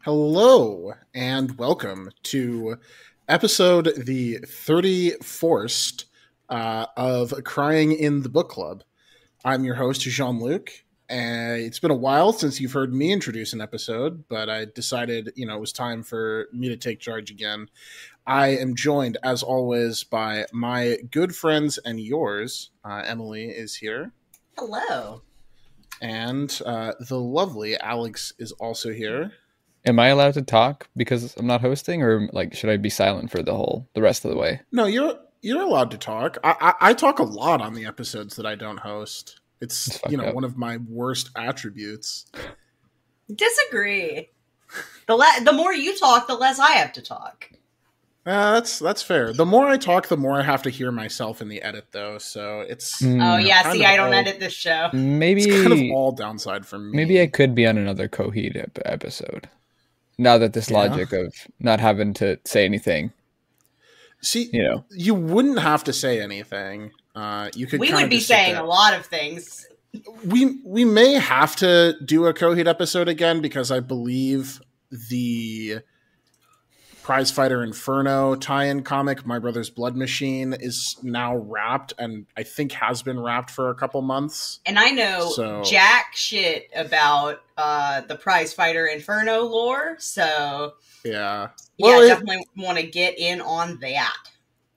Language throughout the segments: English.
Hello and welcome to episode the 31st of Crying in the Book Club. I'm your host, Jean-Luc, and it's been a while since you've heard me introduce an episode, but I decided, it was time for me to take charge again. I am joined, as always, by my good friends and yours. Emily is here. Hello. And the lovely Alex is also here. Am I allowed to talk because I'm not hosting, or should I be silent for the rest of the way? No, you're allowed to talk. I talk a lot on the episodes that I don't host. It's one of my worst attributes. Disagree. The more you talk, the less I have to talk. That's fair. The more I talk, the more I have to hear myself in the edit, though. So it's oh yeah. See, I don't edit this show. Maybe it's kind of all downside for me. Maybe I could be on another Coheed episode. Now that this logic of not having to say anything. See, you wouldn't have to say anything. You could. We would be saying a lot of things. We may have to do a Coheed episode again because I believe the Prizefighter Inferno tie-in comic, My Brother's Blood Machine, is now wrapped and I think has been wrapped for a couple months. And I know jack shit about the Prizefighter Inferno lore, so yeah. Well, I definitely want to get in on that.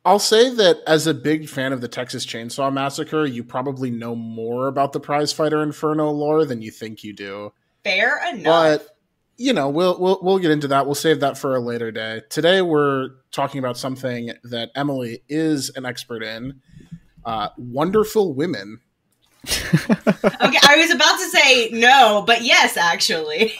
I'll say that as a big fan of the Texas Chainsaw Massacre, you probably know more about the Prizefighter Inferno lore than you think you do. Fair enough. But we'll get into that. We'll save that for a later day. Today we're talking about something that Emily is an expert in: Wonderful Women. Okay, I was about to say no, but yes, actually.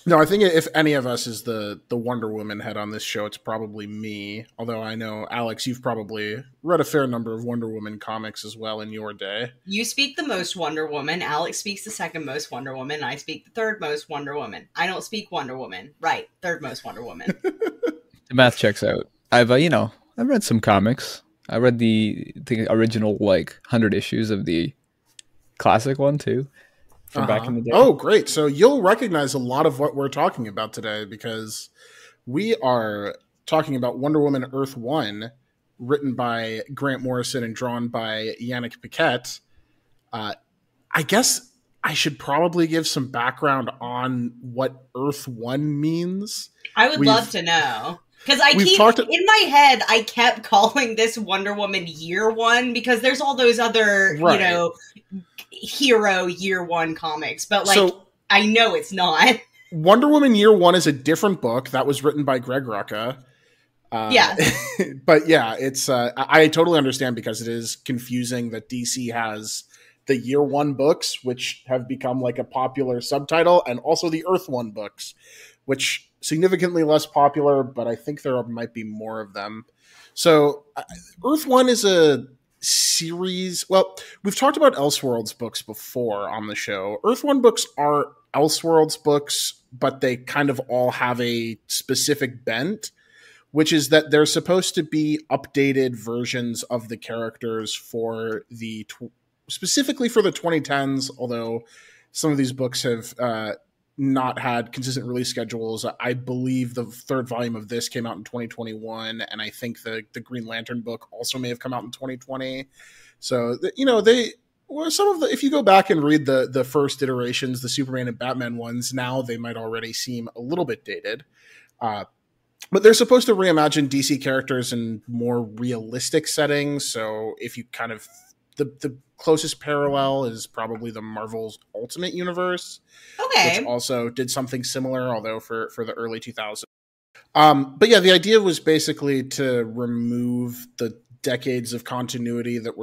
No, I think if any of us is the Wonder Woman head on this show, it's probably me. Although I know, Alex, you've probably read a fair number of Wonder Woman comics as well in your day. You speak the most Wonder Woman. Alex speaks the second most Wonder Woman. I speak the third most Wonder Woman. I don't speak Wonder Woman. Right. Third most Wonder Woman. The math checks out. I've read some comics. I read the original 100 issues of the classic one too. From back in the day. Oh, great. So you'll recognize a lot of what we're talking about today because we are talking about Wonder Woman Earth 1, written by Grant Morrison and drawn by Yannick Paquette. I guess I should probably give some background on what Earth 1 means. I would love to know. Because in my head, I kept calling this Wonder Woman Year One because there's all those other, hero Year One comics. But, I know it's not. Wonder Woman Year One is a different book that was written by Greg Rucka. Yeah. But yeah, it's I totally understand because it is confusing that DC has the Year One books, which have become a popular subtitle, and also the Earth One books, which significantly less popular, but I think there might be more of them. So Earth One is a series. Well, we've talked about Elseworlds books before on the show. Earth One books are Elseworlds books, but they kind of all have a specific bent, which is that they're supposed to be updated versions of the characters for specifically for the 2010s, although some of these books have not had consistent release schedules. I believe the third volume of this came out in 2021, and I think the Green Lantern book also may have come out in 2020. So, if you go back and read the first iterations, the Superman and Batman ones, now they might already seem a little bit dated. But they're supposed to reimagine DC characters in more realistic settings. So if you kind of the closest parallel is probably the Marvel's Ultimate Universe, which also did something similar, although for the early 2000s. But yeah, the idea was basically to remove the decades of continuity that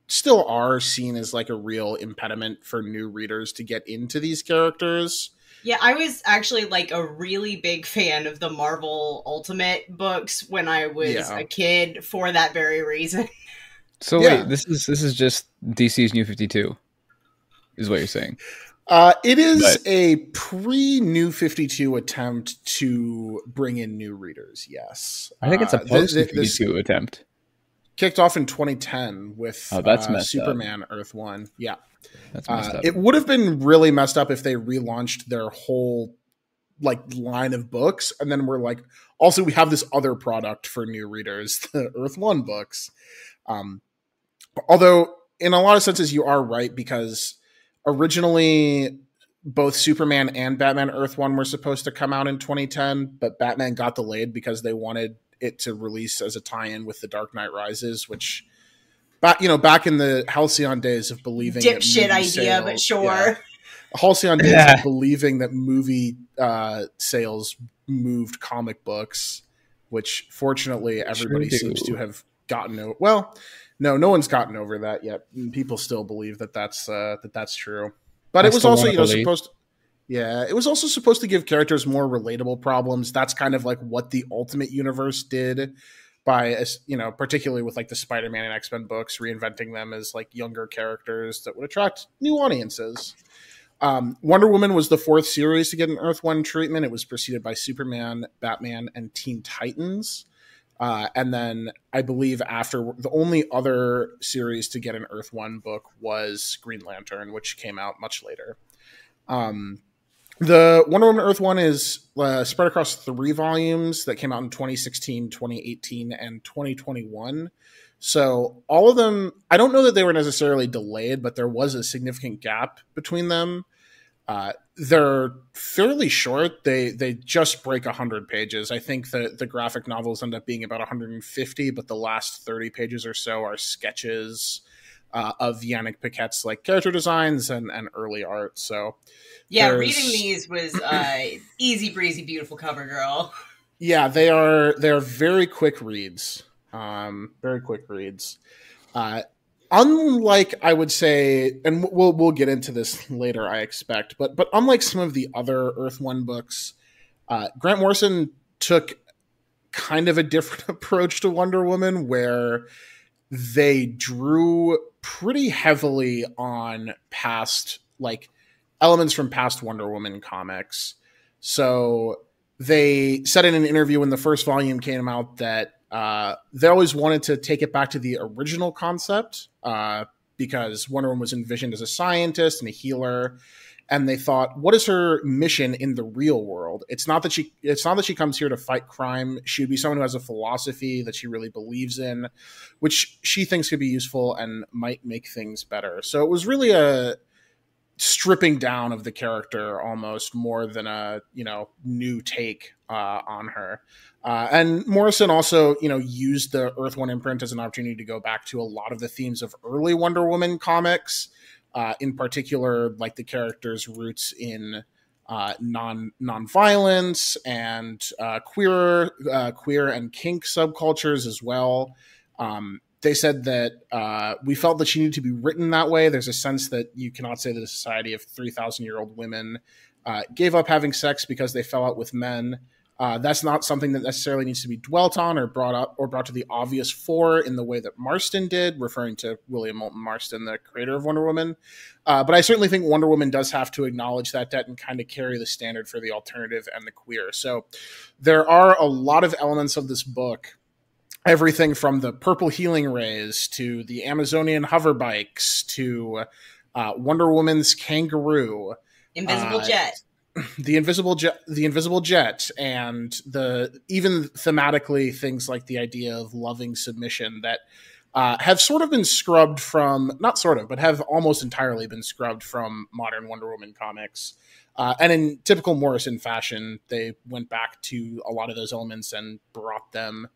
still are seen as a real impediment for new readers to get into these characters. Yeah, I was actually a really big fan of the Marvel Ultimate books when I was a kid for that very reason. So wait, this is just DC's New 52, is what you're saying? It is a pre-New 52 attempt to bring in new readers, yes. I think it's a post-New 52 attempt. kicked off in 2010 with Superman up. Earth One. Yeah. That's messed up. It would have been really messed up if they relaunched their whole like line of books, and then we're like, also we have this other product for new readers, the Earth One books. Although in a lot of senses you are right, because originally both Superman and Batman Earth One were supposed to come out in 2010, but Batman got delayed because they wanted it to release as a tie-in with The Dark Knight Rises, which back in the Halcyon days of believing dipshit idea, sales, but sure. Yeah, Halcyon days of believing that movie sales moved comic books, which fortunately everybody seems to have gotten over. Well, no one's gotten over that yet. People still believe that that's true. But it was also, supposed to, it was also supposed to give characters more relatable problems. That's kind of like what the Ultimate Universe did by, particularly with like the Spider-Man and X-Men books, reinventing them as like younger characters that would attract new audiences. Wonder Woman was the fourth series to get an Earth One treatment. It was preceded by Superman, Batman, and Teen Titans. And then I believe after, the only other series to get an Earth One book was Green Lantern, which came out much later. The Wonder Woman Earth One is spread across 3 volumes that came out in 2016, 2018, and 2021. So all of them, I don't know that they were necessarily delayed, but there was a significant gap between them. They're fairly short. They just break 100 pages. I think the graphic novels end up being about 150, but the last 30 pages or so are sketches of Yannick Paquette's like character designs and early art. So yeah, reading these was easy breezy, beautiful cover girl. Yeah, they are very quick reads. Very quick reads. Unlike, I would say, and we'll get into this later, I expect, but unlike some of the other Earth One books, Grant Morrison took kind of a different approach to Wonder Woman, where they drew pretty heavily on past, like, elements from past Wonder Woman comics. So they said in an interview when the first volume came out that they always wanted to take it back to the original concept because Wonder Woman was envisioned as a scientist and a healer, and they thought, what is her mission in the real world? It's not that she comes here to fight crime. She would be someone who has a philosophy that she really believes in, which she thinks could be useful and might make things better. So it was really a stripping down of the character almost, more than a new take on her. And Morrison also, used the Earth One imprint as an opportunity to go back to a lot of the themes of early Wonder Woman comics, in particular, like the character's roots in non-violence and queer and kink subcultures as well. They said that we felt that she needed to be written that way. There's a sense that you cannot say that a society of 3,000-year-old women gave up having sex because they fell out with men. That's not something that necessarily needs to be dwelt on or brought to the obvious fore in the way that Marston did, referring to William Moulton Marston, the creator of Wonder Woman. But I certainly think Wonder Woman does have to acknowledge that debt and kind of carry the standard for the alternative and the queer. So there are a lot of elements of this book, everything from the purple healing rays to the Amazonian hover bikes to Wonder Woman's kangaroo, invisible jet. The invisible jet, and even thematically things like the idea of loving submission that have sort of been scrubbed from, not sort of, but have almost entirely been scrubbed from modern Wonder Woman comics. And in typical Morrison fashion, they went back to a lot of those elements and brought them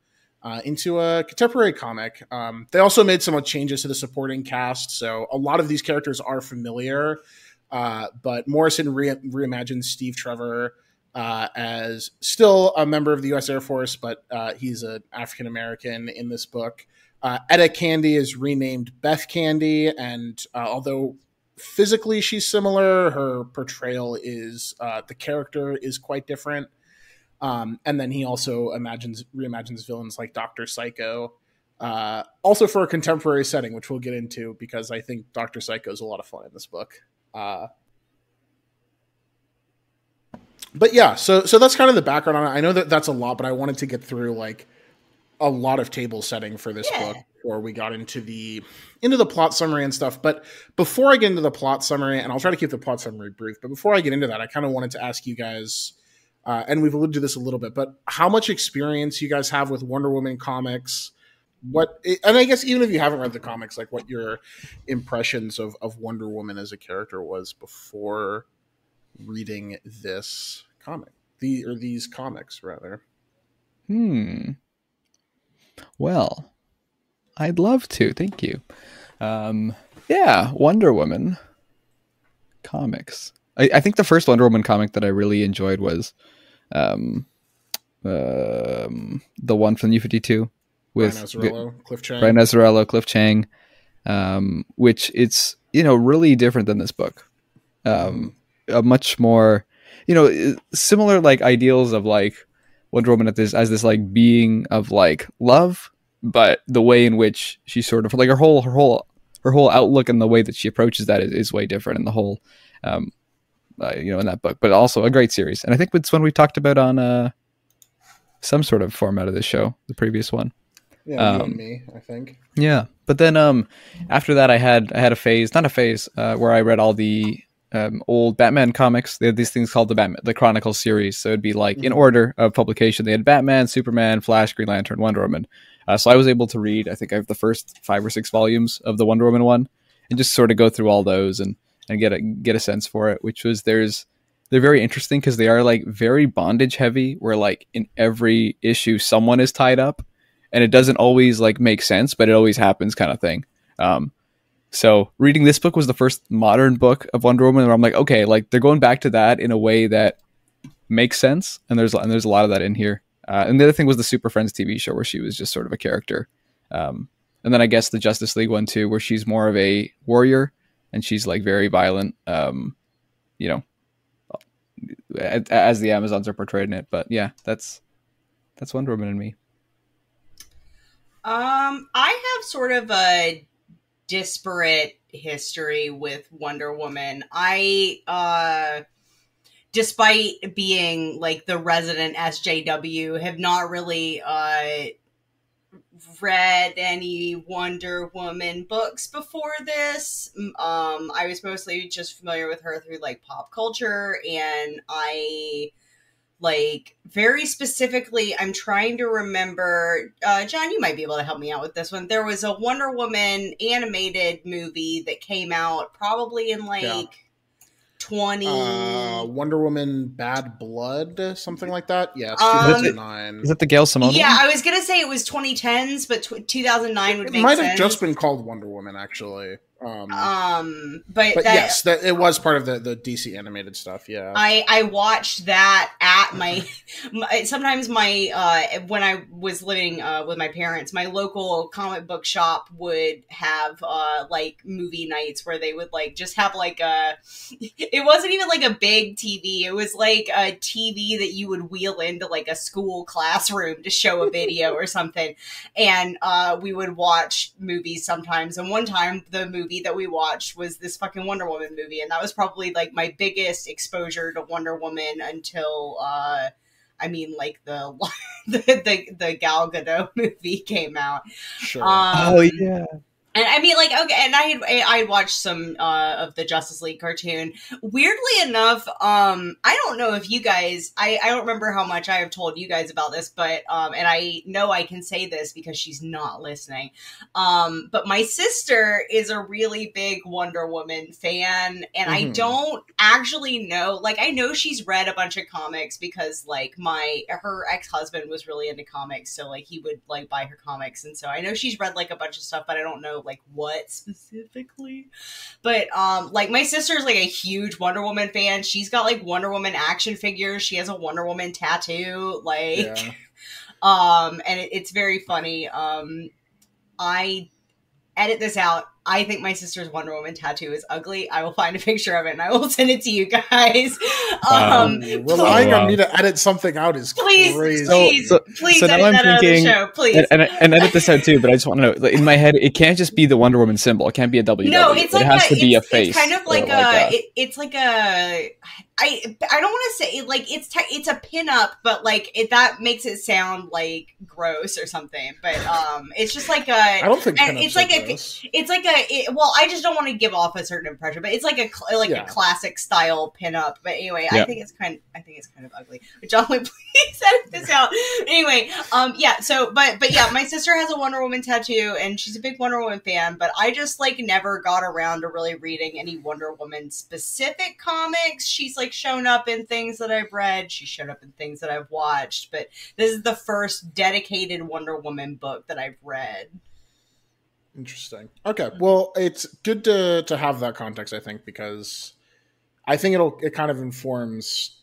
into a contemporary comic. They also made some changes to the supporting cast, so a lot of these characters are familiar. But Morrison reimagined Steve Trevor as still a member of the U.S. Air Force, but he's an African-American in this book. Etta Candy is renamed Beth Candy, and although physically she's similar, her portrayal is the character is quite different. And then he also reimagines villains like Dr. Psycho, also for a contemporary setting, which we'll get into because I think Dr. Psycho is a lot of fun in this book. But yeah, so that's kind of the background on it. I know that that's a lot, but I wanted to get through like a lot of table setting for this book before we got into the plot summary and stuff. But before I get into the plot summary, and I'll try to keep the plot summary brief, but before I get into that, I kind of wanted to ask you guys, and we've alluded to this a little bit, but how much experience you guys have with Wonder Woman comics? And I guess even if you haven't read the comics, like what your impressions of Wonder Woman as a character was before reading this comic, these comics rather. Well, I'd love to. Thank you. Wonder Woman comics. I think the first Wonder Woman comic that I really enjoyed was the one from New 52 with Brian Azzarello, Cliff Chang, which it's, really different than this book. A much more, similar like ideals of like Wonder Woman as this like being of like love, but the way in which she sort of like her whole outlook and the way that she approaches that is way different in the whole, in that book. But also a great series, and I think it's one we talked about on some sort of format of this show, the previous one. Yeah, you and me, I think. Yeah, but then after that, I had not a phase, where I read all the old Batman comics. They had these things called the Chronicles series. So it'd be like in order of publication. They had Batman, Superman, Flash, Green Lantern, Wonder Woman. So I was able to read, I think I have the first 5 or 6 volumes of the Wonder Woman one, and just sort of go through all those and get a sense for it, which was they're very interesting because they are like very bondage heavy, where like in every issue someone is tied up, and it doesn't always like make sense, but it always happens kind of thing. So reading this book was the first modern book of Wonder Woman where I'm like, okay, like they're going back to that in a way that makes sense. And there's a lot of that in here. And the other thing was the Super Friends TV show where she was just sort of a character. And then I guess the Justice League one too, where she's more of a warrior and she's like very violent, as the Amazons are portrayed in it. But yeah, that's Wonder Woman and me. I have sort of a disparate history with Wonder Woman. I, despite being like the resident SJW, have not really read any Wonder Woman books before this. I was mostly just familiar with her through like pop culture, and I like very specifically, I'm trying to remember, John, you might be able to help me out with this one. There was a Wonder Woman animated movie that came out probably in like 20... Wonder Woman Bad Blood, something like that. Yeah, it's 2009. Is it the Gail Simone? Yeah, I was going to say it was 2010s, but 2009 would make sense. It might have just been called Wonder Woman, actually. But yes, that it was part of the DC animated stuff. Yeah, I watched that at my sometimes my when I was living with my parents, my local comic book shop would have like movie nights where they would like just have like it wasn't even like a big TV, it was like a TV that you would wheel into like a school classroom to show a video or something, and we would watch movies sometimes. And one time the movie that we watched was this fucking Wonder Woman movie, and that was probably like my biggest exposure to Wonder Woman until like the Gal Gadot movie came out. Sure. Oh yeah. And I mean, like, okay, and I had watched some of the Justice League cartoon. Weirdly enough, I don't know if you guys, I don't remember how much I have told you guys about this, but, and I know I can say this because she's not listening. But my sister is a really big Wonder Woman fan, and I don't actually know, like, I know she's read a bunch of comics because, like, her ex-husband was really into comics, so, like, he would, like, buy her comics, and so I know she's read, like, a bunch of stuff, but I don't know like what specifically. But like my sister's like a huge Wonder Woman fan. She's got like Wonder Woman action figures. She has a Wonder Woman tattoo. Like and it's very funny. I edit this out. I think my sister's Wonder Woman tattoo is ugly. I will find a picture of it and I will send it to you guys. Relying on me to edit something out is crazy. Please so edit now I'm that out of the thinking, show, please. And edit this out too, but I just want to know, in my head, it can't just be the Wonder Woman symbol. It can't be a W. No, it's like it has to be a face. It's kind of like it's like a, I don't want to say like it's a pinup, but like that makes it sound like gross or something. But it's just like a. I don't think it's like well, I just don't want to give off a certain impression, but it's like a classic style pinup. But anyway, I think it's kind of ugly. John, please edit this out. Anyway, yeah. So, but yeah, my sister has a Wonder Woman tattoo, and she's a big Wonder Woman fan. But I just like never got around to really reading any Wonder Woman specific comics. She's like shown up in things that I've read. She showed up in things that I've watched, but this is the first dedicated Wonder Woman book that I've read. Interesting. Okay. Well, it's good to have that context, I think, because I think it kind of informs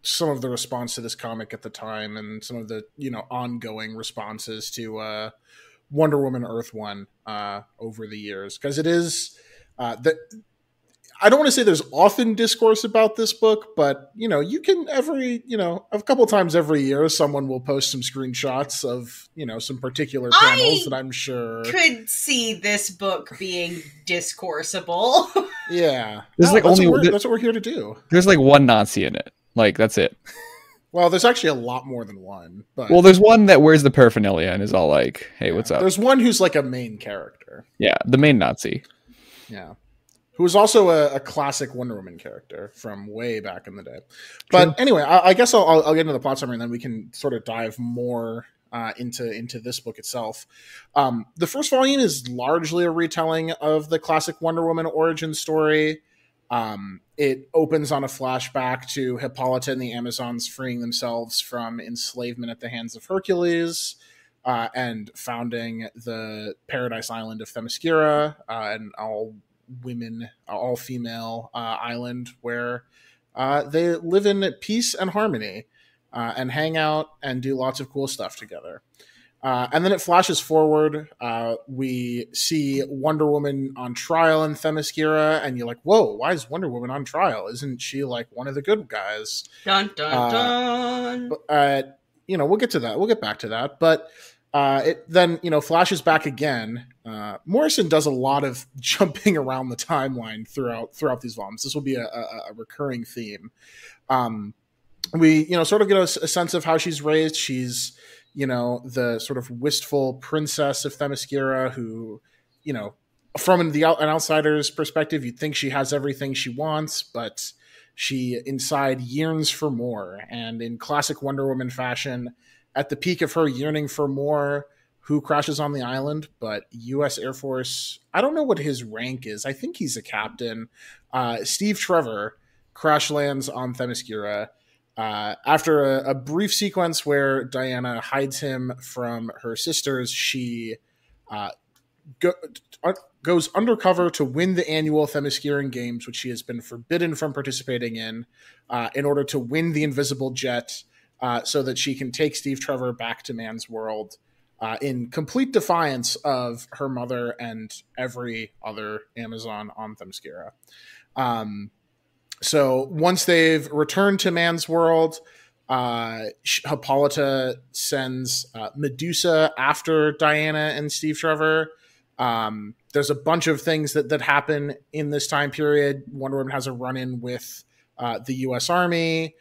some of the response to this comic at the time and some of the, ongoing responses to Wonder Woman Earth One over the years. Because it is I don't want to say there's often discourse about this book, but you can a couple times every year someone will post some screenshots of some particular panels that I'm sure could see this book being discourseable. Yeah, that's what we're here to do. There's like one Nazi in it, like that's it. Well, there's actually a lot more than one. But well, there's one that wears the paraphernalia and is all like, "Hey, what's up?" There's one who's like a main character. Yeah, the main Nazi. Yeah. Who was also a classic Wonder Woman character from way back in the day. But anyway, I guess I'll get into the plot summary and then we can sort of dive more into this book itself. The first volume is largely a retelling of the classic Wonder Woman origin story. It opens on a flashback to Hippolyta and the Amazons freeing themselves from enslavement at the hands of Hercules and founding the Paradise Island of Themyscira, and all female island where they live in peace and harmony and hang out and do lots of cool stuff together. And then it flashes forward. We see Wonder Woman on trial in Themyscira, and you're like, whoa, why is Wonder Woman on trial? Isn't she like one of the good guys? Dun, dun, dun. But, we'll get to that. We'll get back to that. But it then, flashes back again. Morrison does a lot of jumping around the timeline throughout these volumes. This will be a recurring theme. We, sort of get a sense of how she's raised. She's, the sort of wistful princess of Themyscira who, from an outsider's perspective, you'd think she has everything she wants, but she inside yearns for more. And in classic Wonder Woman fashion, at the peak of her yearning for more, who crashes on the island? But U.S. Air Force, I don't know what his rank is. I think he's a captain. Steve Trevor crash lands on Themyscira after a brief sequence where Diana hides him from her sisters. She goes undercover to win the annual Themysciran Games, which she has been forbidden from participating in order to win the Invisible Jet, so that she can take Steve Trevor back to Man's World in complete defiance of her mother and every other Amazon on Themyscira. So once they've returned to Man's World, Hippolyta sends Medusa after Diana and Steve Trevor. There's a bunch of things that happen in this time period. Wonder Woman has a run-in with the U.S. Army.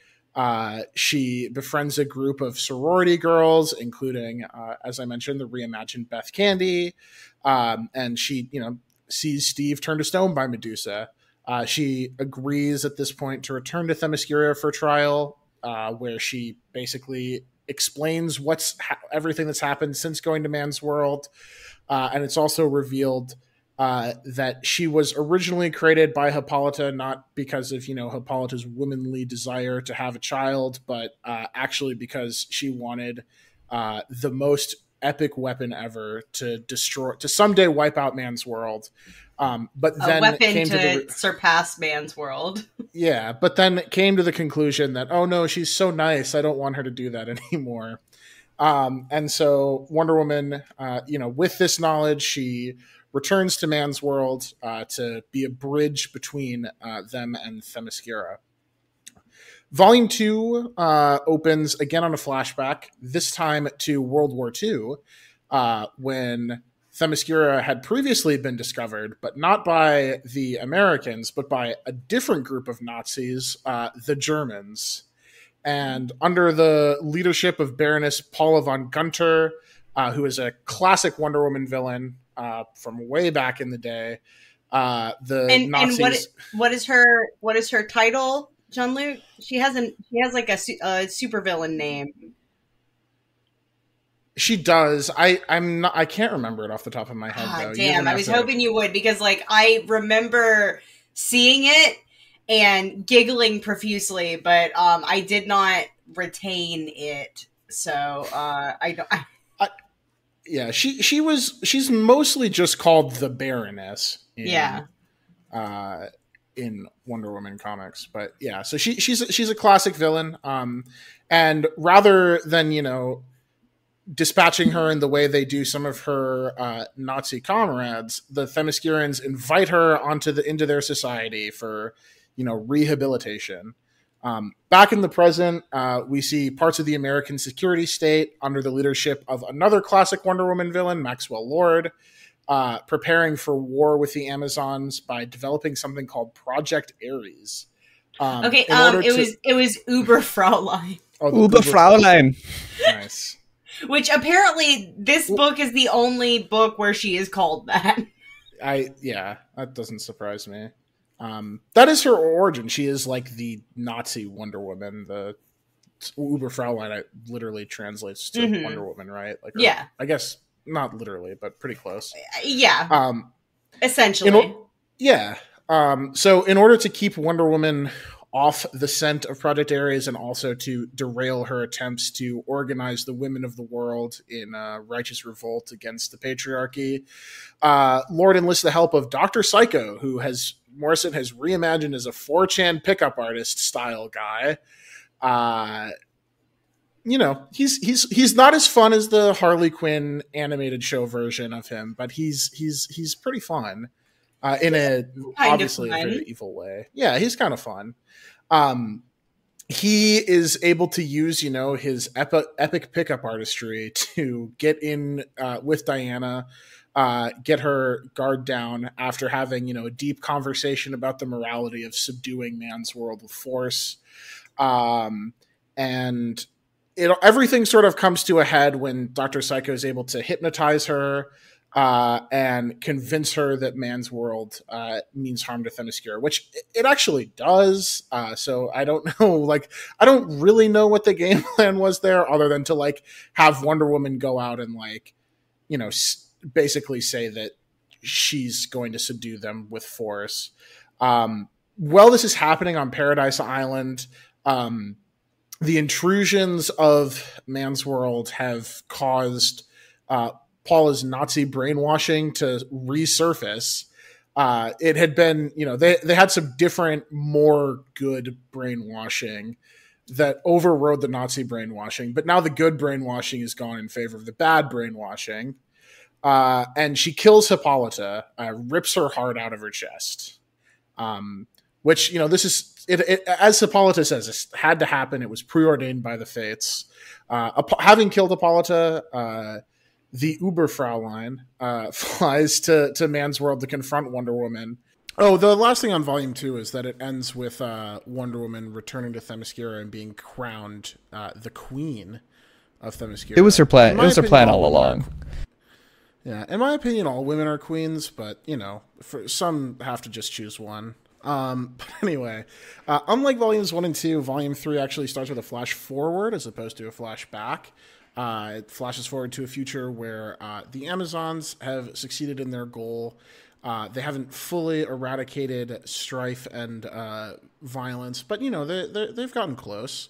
She befriends a group of sorority girls, including, as I mentioned, the reimagined Beth Candy. And she, sees Steve turned to stone by Medusa. She agrees at this point to return to Themyscira for trial, where she basically explains everything that's happened since going to Man's World. And it's also revealed that she was originally created by Hippolyta, not because of, Hippolyta's womanly desire to have a child, but actually because she wanted the most epic weapon ever to someday wipe out Man's World. But then a weapon to surpass Man's World. Yeah, but then it came to the conclusion that, oh no, she's so nice, I don't want her to do that anymore. And so Wonder Woman, with this knowledge, she returns to Man's World to be a bridge between them and Themyscira. Volume 2 opens again on a flashback, this time to World War II, when Themyscira had previously been discovered, but not by the Americans, but by a different group of Nazis, the Germans. And under the leadership of Baroness Paula von Gunther, who is a classic Wonder Woman villain from way back in the day, Nazis. And what is her title, Jean-Luc? She has like a supervillain name. She does. I can't remember it off the top of my head though. Damn, I was hoping you would, because like I remember seeing it and giggling profusely, but I did not retain it. So yeah, she's mostly just called the Baroness. In Wonder Woman comics, but yeah, so she's a classic villain. And rather than, you know, dispatching her in the way they do some of her Nazi comrades, the Themyscirans invite her into their society for, you know, rehabilitation. Back in the present, we see parts of the American security state under the leadership of another classic Wonder Woman villain, Maxwell Lord, preparing for war with the Amazons by developing something called Project Ares. It was Uberfraulein. Uberfraulein. Nice. Which apparently this book is the only book where she is called that. That doesn't surprise me. That is her origin. She is like the Nazi Wonder Woman. The Uberfraulein literally translates to Wonder Woman, right? Like, yeah. I guess not literally, but pretty close. Yeah. Essentially. So in order to keep Wonder Woman off the scent of Project Ares and also to derail her attempts to organize the women of the world in righteous revolt against the patriarchy, Lord enlists the help of Dr. Psycho, who Morrison has reimagined as a 4chan pickup artist style guy. You know, he's not as fun as the Harley Quinn animated show version of him, but he's pretty fun in a obviously a very evil way. Yeah, he's kind of fun. He is able to use, you know, his epic pickup artistry to get in with Diana, get her guard down after having, you know, a deep conversation about the morality of subduing man's world with force. And everything sort of comes to a head when Dr. Psycho is able to hypnotize her and convince her that man's world means harm to Themyscira, which it actually does. So I don't know, like, I don't really know what the game plan was there, other than to like have Wonder Woman go out and like, you know, basically say that she's going to subdue them with force. While this is happening on Paradise Island, the intrusions of man's world have caused Paula's Nazi brainwashing to resurface. It had been, you know, they had some different, more good brainwashing that overrode the Nazi brainwashing, but now the good brainwashing is gone in favor of the bad brainwashing. And she kills Hippolyta, rips her heart out of her chest. Which, you know, this is, it, as Hippolyta says, this had to happen. It was preordained by the fates. Having killed Hippolyta, the Uberfraulein flies to man's world to confront Wonder Woman. Oh, the last thing on Volume 2 is that it ends with Wonder Woman returning to Themyscira and being crowned the queen of Themyscira. It was her plan. It was her plan all along. Yeah, in my opinion, all women are queens, but, you know, for some have to just choose one. But anyway, unlike Volumes 1 and 2, Volume 3 actually starts with a flash forward as opposed to a flash back. It flashes forward to a future where the Amazons have succeeded in their goal. They haven't fully eradicated strife and violence, but, you know, they've gotten close.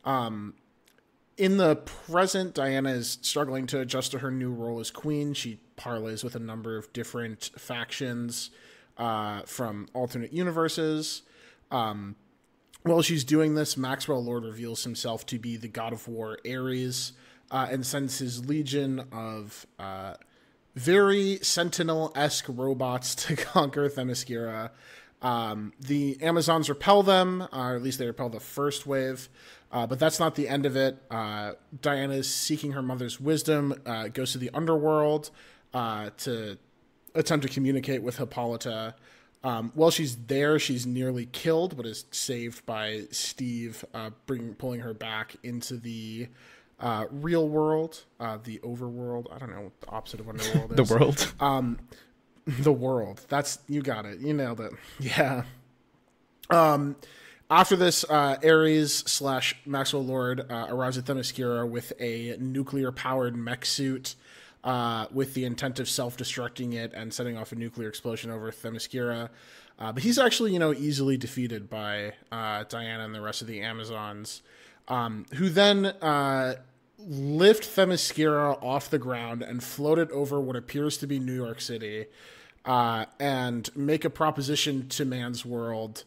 In the present, Diana is struggling to adjust to her new role as queen. She parlays with a number of different factions from alternate universes. While she's doing this, Maxwell Lord reveals himself to be the god of war Ares and sends his legion of very Sentinel-esque robots to conquer Themyscira. The Amazons repel them, or at least they repel the first wave. But that's not the end of it. Diana is seeking her mother's wisdom, goes to the underworld, to attempt to communicate with Hippolyta. While she's there, she's nearly killed, but is saved by Steve, pulling her back into the real world, the overworld. I don't know what the opposite of underworld is. The world. The world. You got it. You nailed it. Yeah. After this, Ares / Maxwell Lord arrives at Themyscira with a nuclear-powered mech suit, with the intent of self-destructing it and setting off a nuclear explosion over Themyscira. But he's actually, easily defeated by Diana and the rest of the Amazons, who then lift Themyscira off the ground and float it over what appears to be New York City, and make a proposition to Man's World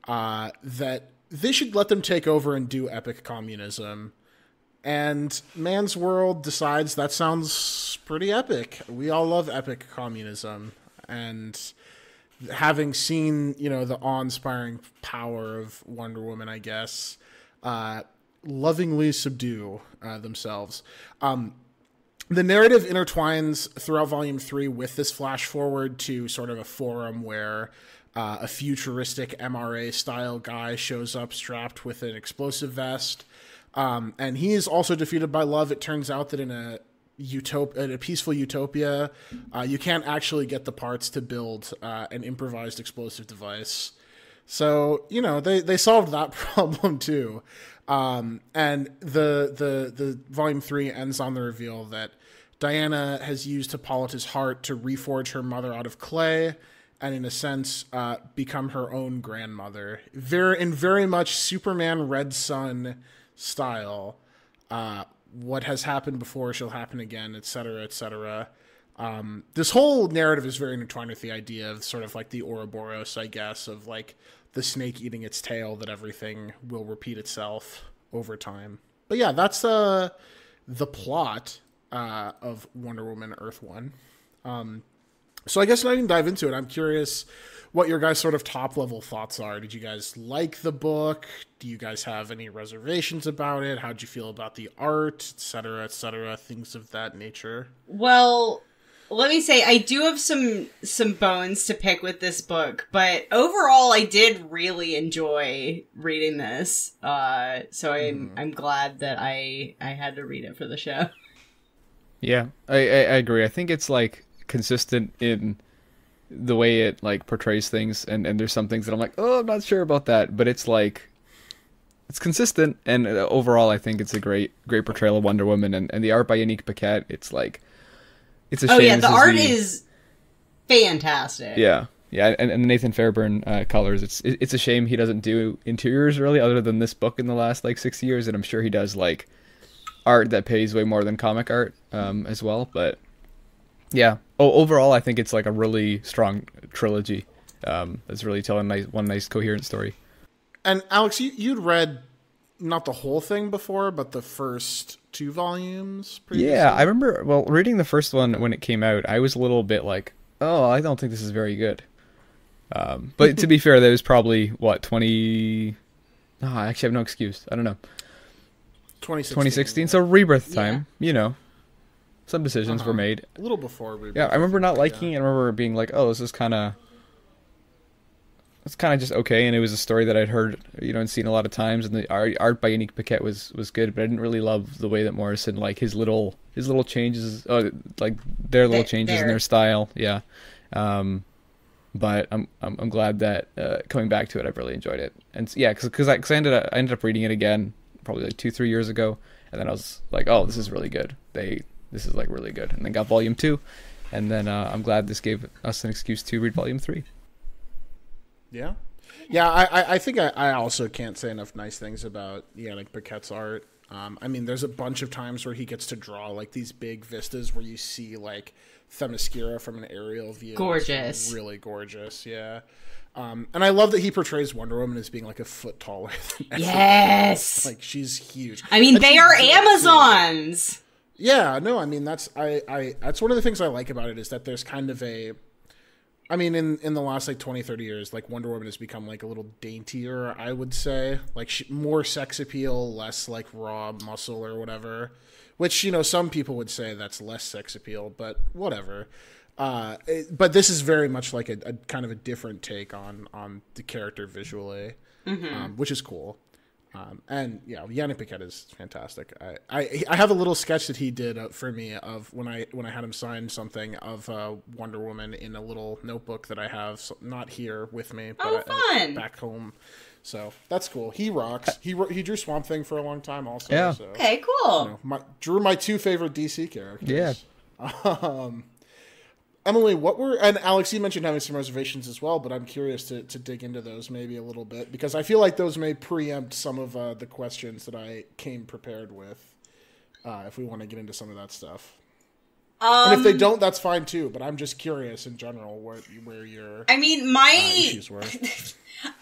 that they should let them take over and do epic communism. And Man's World decides that sounds pretty epic. We all love epic communism. And having seen, the awe-inspiring power of Wonder Woman, I guess, lovingly subdue themselves. The narrative intertwines throughout Volume 3 with this flash forward to sort of a forum where a futuristic MRA-style guy shows up strapped with an explosive vest. And he is also defeated by love. It turns out that in a peaceful utopia, you can't actually get the parts to build an improvised explosive device. So, they solved that problem too. And the Volume 3 ends on the reveal that Diana has used Hippolyta's heart to reforge her mother out of clay, and in a sense, become her own grandmother. Very much Superman Red Sun style. What has happened before shall happen again, etc., etc. This whole narrative is very intertwined with the idea of sort of like the Ouroboros, I guess, of like the snake eating its tail, that everything will repeat itself over time. But yeah, that's the plot of Wonder Woman Earth 1. So I guess not even dive into it. I'm curious what your guys' sort of top level thoughts are. Did you guys like the book? Do you guys have any reservations about it? How'd you feel about the art, et cetera, things of that nature? Well, let me say, I do have some bones to pick with this book, but overall I did really enjoy reading this. So I'm glad that I had to read it for the show. Yeah, I agree. I think it's like consistent in the way it like portrays things, and there's some things that I'm like, oh, I'm not sure about that, but it's like it's consistent, and overall I think it's a great portrayal of Wonder Woman, and the art by Yannick Paquette, it's like it's a shame. Oh yeah, the art is fantastic. Yeah, and Nathan Fairburn colors. It's a shame he doesn't do interiors really, other than this book in the last like 6 years, and I'm sure he does like art that pays way more than comic art as well, but yeah. Overall, I think it's like a really strong trilogy that's really telling one nice coherent story. And Alex, you'd read not the whole thing before, but the first 2 volumes previously? Yeah, I remember, reading the first one when it came out, I was a little bit like, oh, I don't think this is very good. But to be fair, that was probably, 20... No, I actually have no excuse. I don't know. 2016, so rebirth time, Some decisions were made. A little before Rebirth. Yeah, I remember not liking it. I remember being like, oh, this is kind of... It's kind of just okay, and it was a story that I'd heard, and seen a lot of times, and the art by Yannick Paquette was good, but I didn't really love the way that Morrison, like, his little changes, like, their little changes in their style, yeah. But I'm glad that, coming back to it, I've really enjoyed it. And, yeah, because I ended up reading it again, probably, like, 2-3 years ago, and then I was like, oh, this is really good. This is like really good, and then got Volume 2, and then I'm glad this gave us an excuse to read Volume 3. Yeah, I think I also can't say enough nice things about Yannick Paquette's art. I mean, there's a bunch of times where he gets to draw like these big vistas where you see like Themyscira from an aerial view. Gorgeous, it's really gorgeous. Yeah. And I love that he portrays Wonder Woman as being like a foot taller than everyone. Yes, like she's huge. I mean, they are Amazons. Yeah, no, I mean that's that's one of the things I like about it is that there's kind of I mean in the last like 20-30 years, like Wonder Woman has become like a little daintier, I would say, like more sex appeal, less like raw muscle or whatever. which, you know, some people would say that's less sex appeal, but whatever. But this is very much like a kind of a different take on the character visually, which is cool. And yeah, Yannick Paquette is fantastic. I have a little sketch that he did for me of when I had him sign something of Wonder Woman in a little notebook that I have, not here with me, but fun. Back home. So that's cool. He rocks. He drew Swamp Thing for a long time also. Yeah. So, Okay, cool. you know, drew my two favorite DC characters. Yeah. Emily, and Alex, you mentioned having some reservations as well, but I'm curious to dig into those maybe a little bit, because I feel like those may preempt some of the questions that I came prepared with, if we want to get into some of that stuff. And if they don't, that's fine too, but I'm just curious in general where your issues were.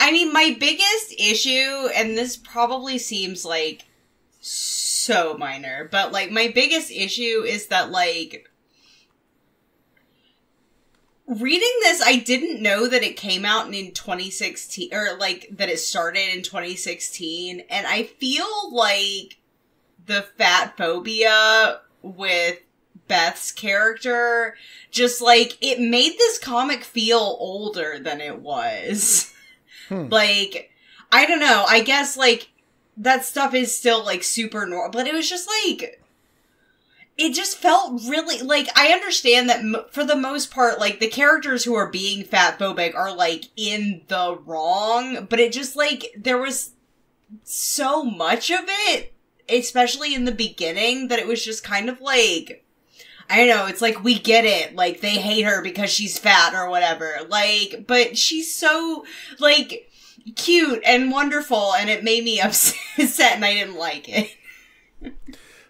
I mean, my biggest issue, and this probably seems like so minor, but like my biggest issue is that like reading this, I didn't know that it came out in 2016, or like that it started in 2016, and I feel like the fat phobia with Beth's character just like it made this comic feel older than it was. Like, I don't know, I guess like that stuff is still like super normal, but it was just like it just felt really, like, I understand that for the most part, like, the characters who are being fat phobic are, like, in the wrong, but it just, like, there was so much of it, especially in the beginning, that it was just kind of, like, I don't know, it's like, we get it, like, they hate her because she's fat or whatever, like, but she's so, like, cute and wonderful, and it made me upset, and I didn't like it.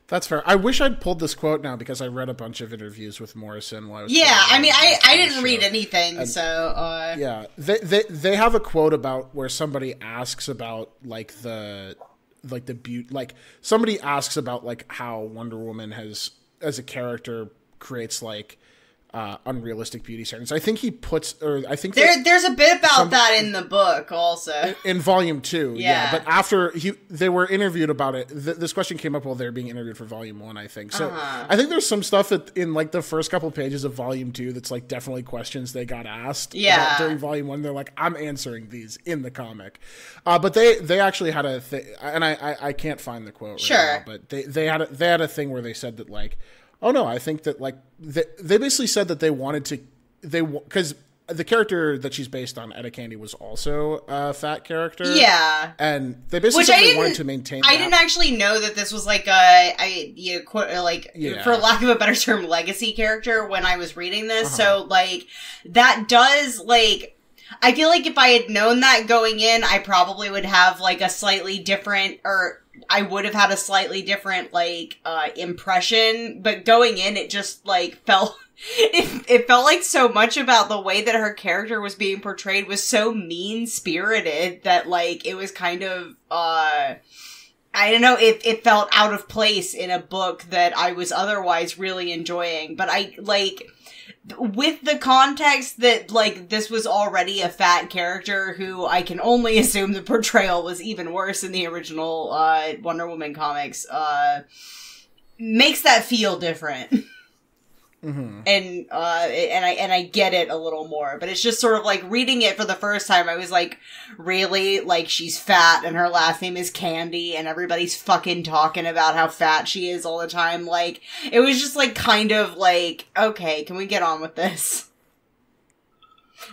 That's fair. I wish I'd pulled this quote now, because I read a bunch of interviews with Morrison while I was. Yeah, I mean, I didn't read anything, and, so. Yeah, they have a quote about where somebody asks about like the beauty, like somebody asks about like how Wonder Woman has as a character creates like unrealistic beauty standards. I think he puts, or I think there's a bit about that in the book also in volume 2. Yeah. But after they were interviewed about it, this question came up while they were being interviewed for volume 1, I think. So I think there's some stuff in like the first couple pages of volume 2 that's like definitely questions they got asked. Yeah. During volume 1, they're like, I'm answering these in the comic. But they actually had a thing, and I can't find the quote right now, but they had a thing where they said that like, oh no, I think that like they basically said that they wanted to, because the character that she's based on, Etta Candy, was also a fat character. Yeah, and they basically said they wanted to maintain. I didn't actually know that this was like for lack of a better term, legacy character when I was reading this. So like that does like. I feel like if I had known that going in, I probably would have like a slightly different, or I would have had a slightly different like impression. But going in, it just like felt it felt like so much about the way that her character was being portrayed was so mean spirited that like it was kind of I don't know, it felt out of place in a book that I was otherwise really enjoying. But I like, with the context that, like, this was already a fat character who I can only assume the portrayal was even worse in the original Wonder Woman comics, makes that feel different. And I get it a little more, but it's just sort of like reading it for the first time, I was like, really? Like, she's fat and her last name is Candy and everybody's fucking talking about how fat she is all the time. Like, it was just like kind of like, okay, can we get on with this?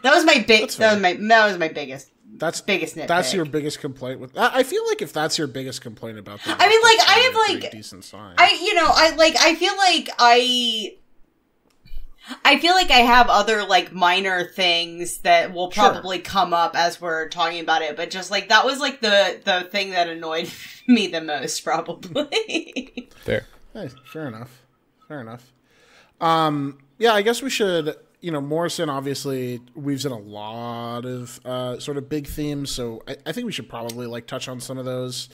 That was my biggest biggest nitpick. That's your biggest complaint with. I feel like if that's your biggest complaint about the book, I mean, like, I have like decent sign. I feel like I have other, like, minor things that will probably come up as we're talking about it, but just, like, that was, like, the thing that annoyed me the most, probably. Fair. Hey, fair enough. Yeah, I guess we should, Morrison obviously weaves in a lot of sort of big themes, so I think we should probably, like, touch on some of those.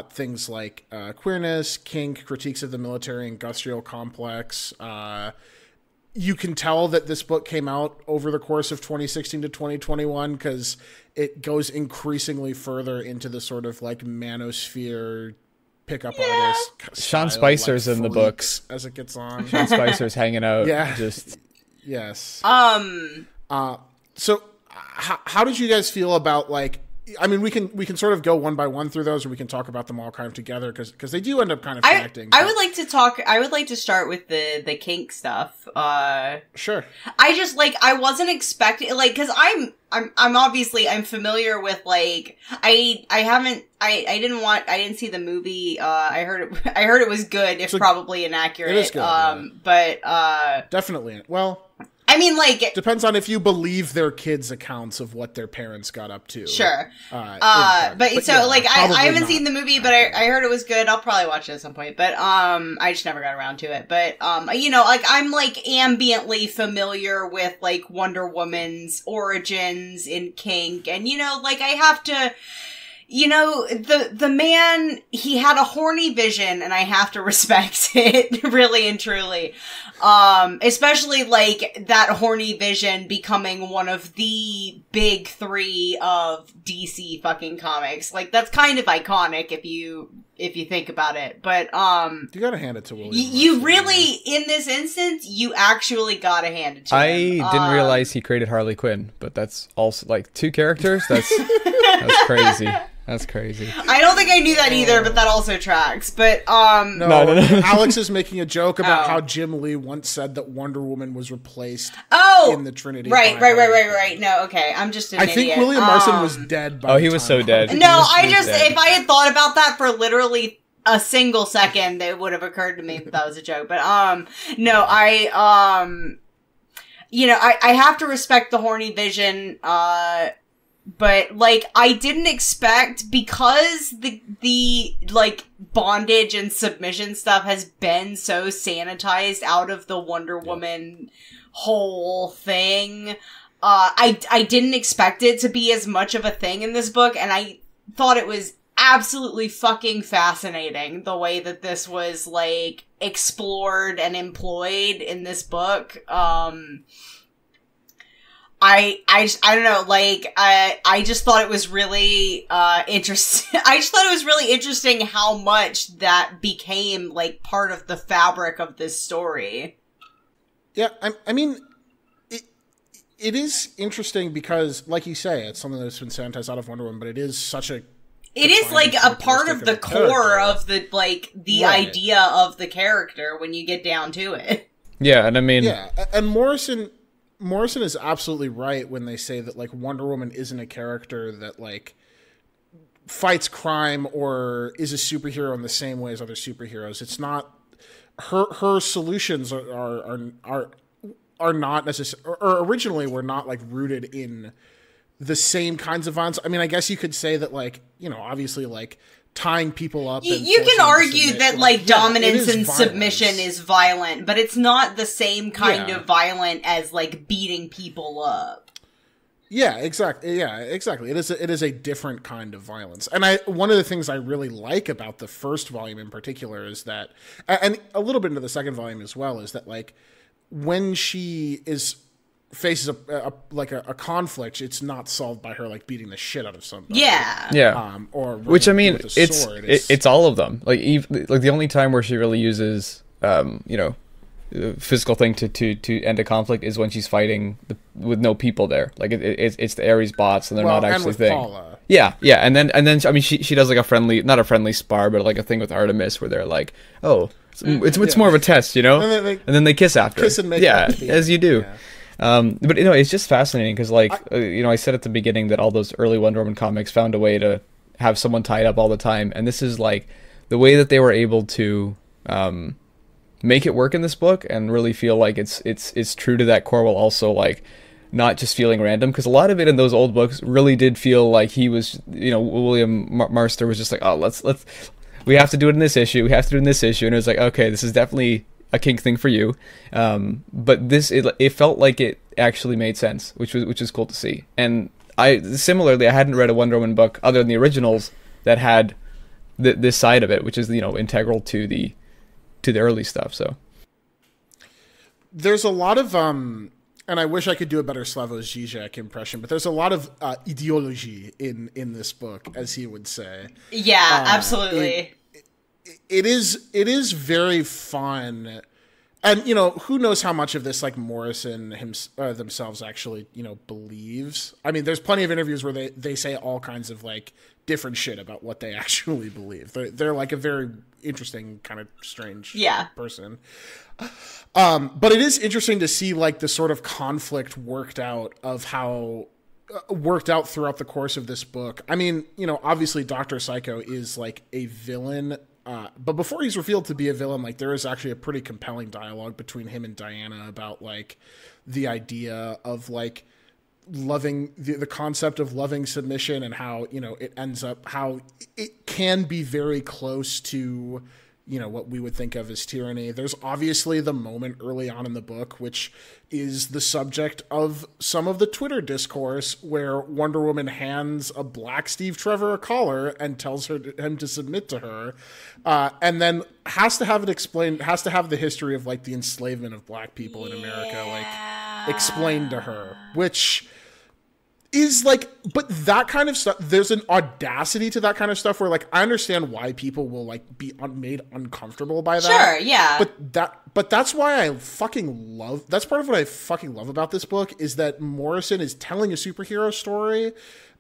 Things like queerness, kink, critiques of the military industrial complex, you can tell that this book came out over the course of 2016 to 2021 because it goes increasingly further into the sort of like manosphere pickup artist. Sean style, Spicer's like, in the freaks books. as it gets on. Sean Spicer's hanging out. Yeah. Just Yes. So how did you guys feel about, like, I mean, we can sort of go one by one through those, or we can talk about them all kind of together, because they do end up kind of connecting. I would like to start with the kink stuff. Sure. I just, like, I wasn't expecting, like, because I'm obviously, I'm familiar with, like, I didn't see the movie. I heard it was good, if probably inaccurate. It is good, yeah. But definitely. Well, I mean, like, depends on if you believe their kids' accounts of what their parents got up to. Sure. But so, yeah, like, I haven't not. seen the movie, but I heard it was good. I'll probably watch it at some point. But, I just never got around to it. But, you know, like, I'm, like, ambiently familiar with, like, Wonder Woman's origins in kink. And, you know, like, I have to... You know, the man, he had a horny vision, and I have to respect it, really and truly. Especially, like, that horny vision becoming one of the big three of DC fucking comics. Like, that's kind of iconic if you think about it. But, you gotta hand it to William. You really, in this instance, you actually gotta hand it to him. I didn't realize he created Harley Quinn, but that's also, like, 2 characters? That's crazy. That's crazy. I don't think I knew that either, but that also tracks. But, No. Alex is making a joke about how Jim Lee once said that Wonder Woman was replaced in the Trinity. Right. No, okay. I'm just an idiot. I think William Marston was dead by he was so dead. No, if I had thought about that for literally a single second, it would have occurred to me that was a joke. But, no, you know, I have to respect the horny vision, but, like, I didn't expect, because the like, bondage and submission stuff has been so sanitized out of the Wonder Woman whole thing, I didn't expect it to be as much of a thing in this book, and I thought it was absolutely fucking fascinating, the way that this was, like, explored and employed in this book. I don't know, like, I just thought it was really, interesting. I just thought it was really interesting how much that became, like, part of the fabric of this story. Yeah, I mean, it is interesting because, like you say, it's something that's been sanitized out of Wonder Woman, but it is such a... It is, like, a part of the core of the, like, the idea of the character when you get down to it. Yeah, and I mean... Yeah, and Morrison is absolutely right when they say that, like, Wonder Woman isn't a character that, like, fights crime or is a superhero in the same way as other superheroes. It's not her solutions are not necessarily, or originally were not, like, rooted in the same kinds of violence. I mean, I guess you could say that, like, you know, obviously, like, tying people up. You can argue that, like, dominance and submission is violent, but it's not the same kind of violent as, like, beating people up. Yeah, exactly. Yeah, exactly. It is a different kind of violence. And one of the things I really like about the first volume in particular is that, and a little bit into the second volume as well, is that, like, when she faces a conflict, it's not solved by her, like, beating the shit out of somebody. Yeah. Or which, I mean, it's it's all of them. Like, like, the only time where she really uses, you know, physical thing to end a conflict is when she's fighting with no people there. Like, it's the Ares bots, and they're not actually thing. Paula. Yeah, and then I mean, she does, like, not a friendly spar, but, like, a thing with Artemis where they're like, oh, it's more of a test, you know, and then they kiss after. Kiss and make up. As you do. Yeah. But, you know, it's just fascinating because, like, you know, I said at the beginning that all those early Wonder Woman comics found a way to have someone tied up all the time, and this is, like, the way that they were able to make it work in this book and really feel like it's true to that core while also, like, not just feeling random, because a lot of it in those old books really did feel like he was, you know, William Marster was just like, oh, we have to do it in this issue, and it was like, okay, this is definitely a kink thing for you, but this it felt like it actually made sense, which was cool to see. And I hadn't read a Wonder Woman book other than the originals that had this side of it, which is, you know, integral to the early stuff. So there's a lot of and I wish I could do a better Slavoj Žižek impression, but there's a lot of ideology in this book, as he would say. Yeah, absolutely. it is very fun. And, you know, who knows how much of this, like, Morrison themselves actually, you know, believes. I mean, there's plenty of interviews where they say all kinds of, like, different shit about what they actually believe. They're like, a very interesting, kind of strange person. But it is interesting to see, like, the sort of conflict worked out throughout the course of this book. I mean, you know, obviously Dr. Psycho is, like, a villain. But before he's revealed to be a villain, like, there is actually a pretty compelling dialogue between him and Diana about, like, the idea of, like, loving the concept of loving submission, and how, you know, it ends up, how it can be very close to, you know, what we would think of as tyranny. There's obviously the moment early on in the book, which is the subject of some of the Twitter discourse, where Wonder Woman hands a black Steve Trevor a collar and tells him to submit to her, and then has to have the history of, like, the enslavement of black people in America, like, explained to her, which is, like, but that kind of stuff, there's an audacity to that kind of stuff where, like, I understand why people will, like, be made uncomfortable by that. Sure, yeah. But that's why that's part of what I fucking love about this book, is that Morrison is telling a superhero story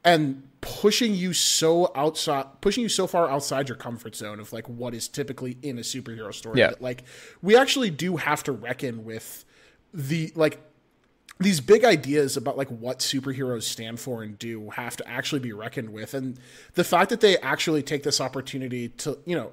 and pushing you so far outside your comfort zone of, like, what is typically in a superhero story. Yeah. That, like, we actually do have to reckon with the, like, these big ideas about, like, what superheroes stand for and do have to actually be reckoned with. And the fact that they actually take this opportunity to, you know,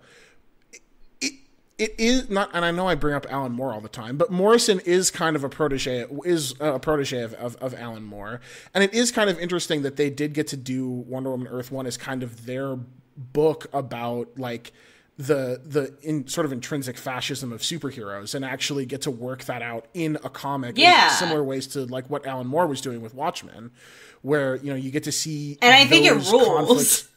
it is not, and I know I bring up Alan Moore all the time, but Morrison is kind of a protege of Alan Moore. And it is kind of interesting that they did get to do Wonder Woman Earth 1 as kind of their book about, like, the sort of intrinsic fascism of superheroes, and actually get to work that out in a comic in similar ways to, like, what Alan Moore was doing with Watchmen, where, you know, you get to see, and I think it rules.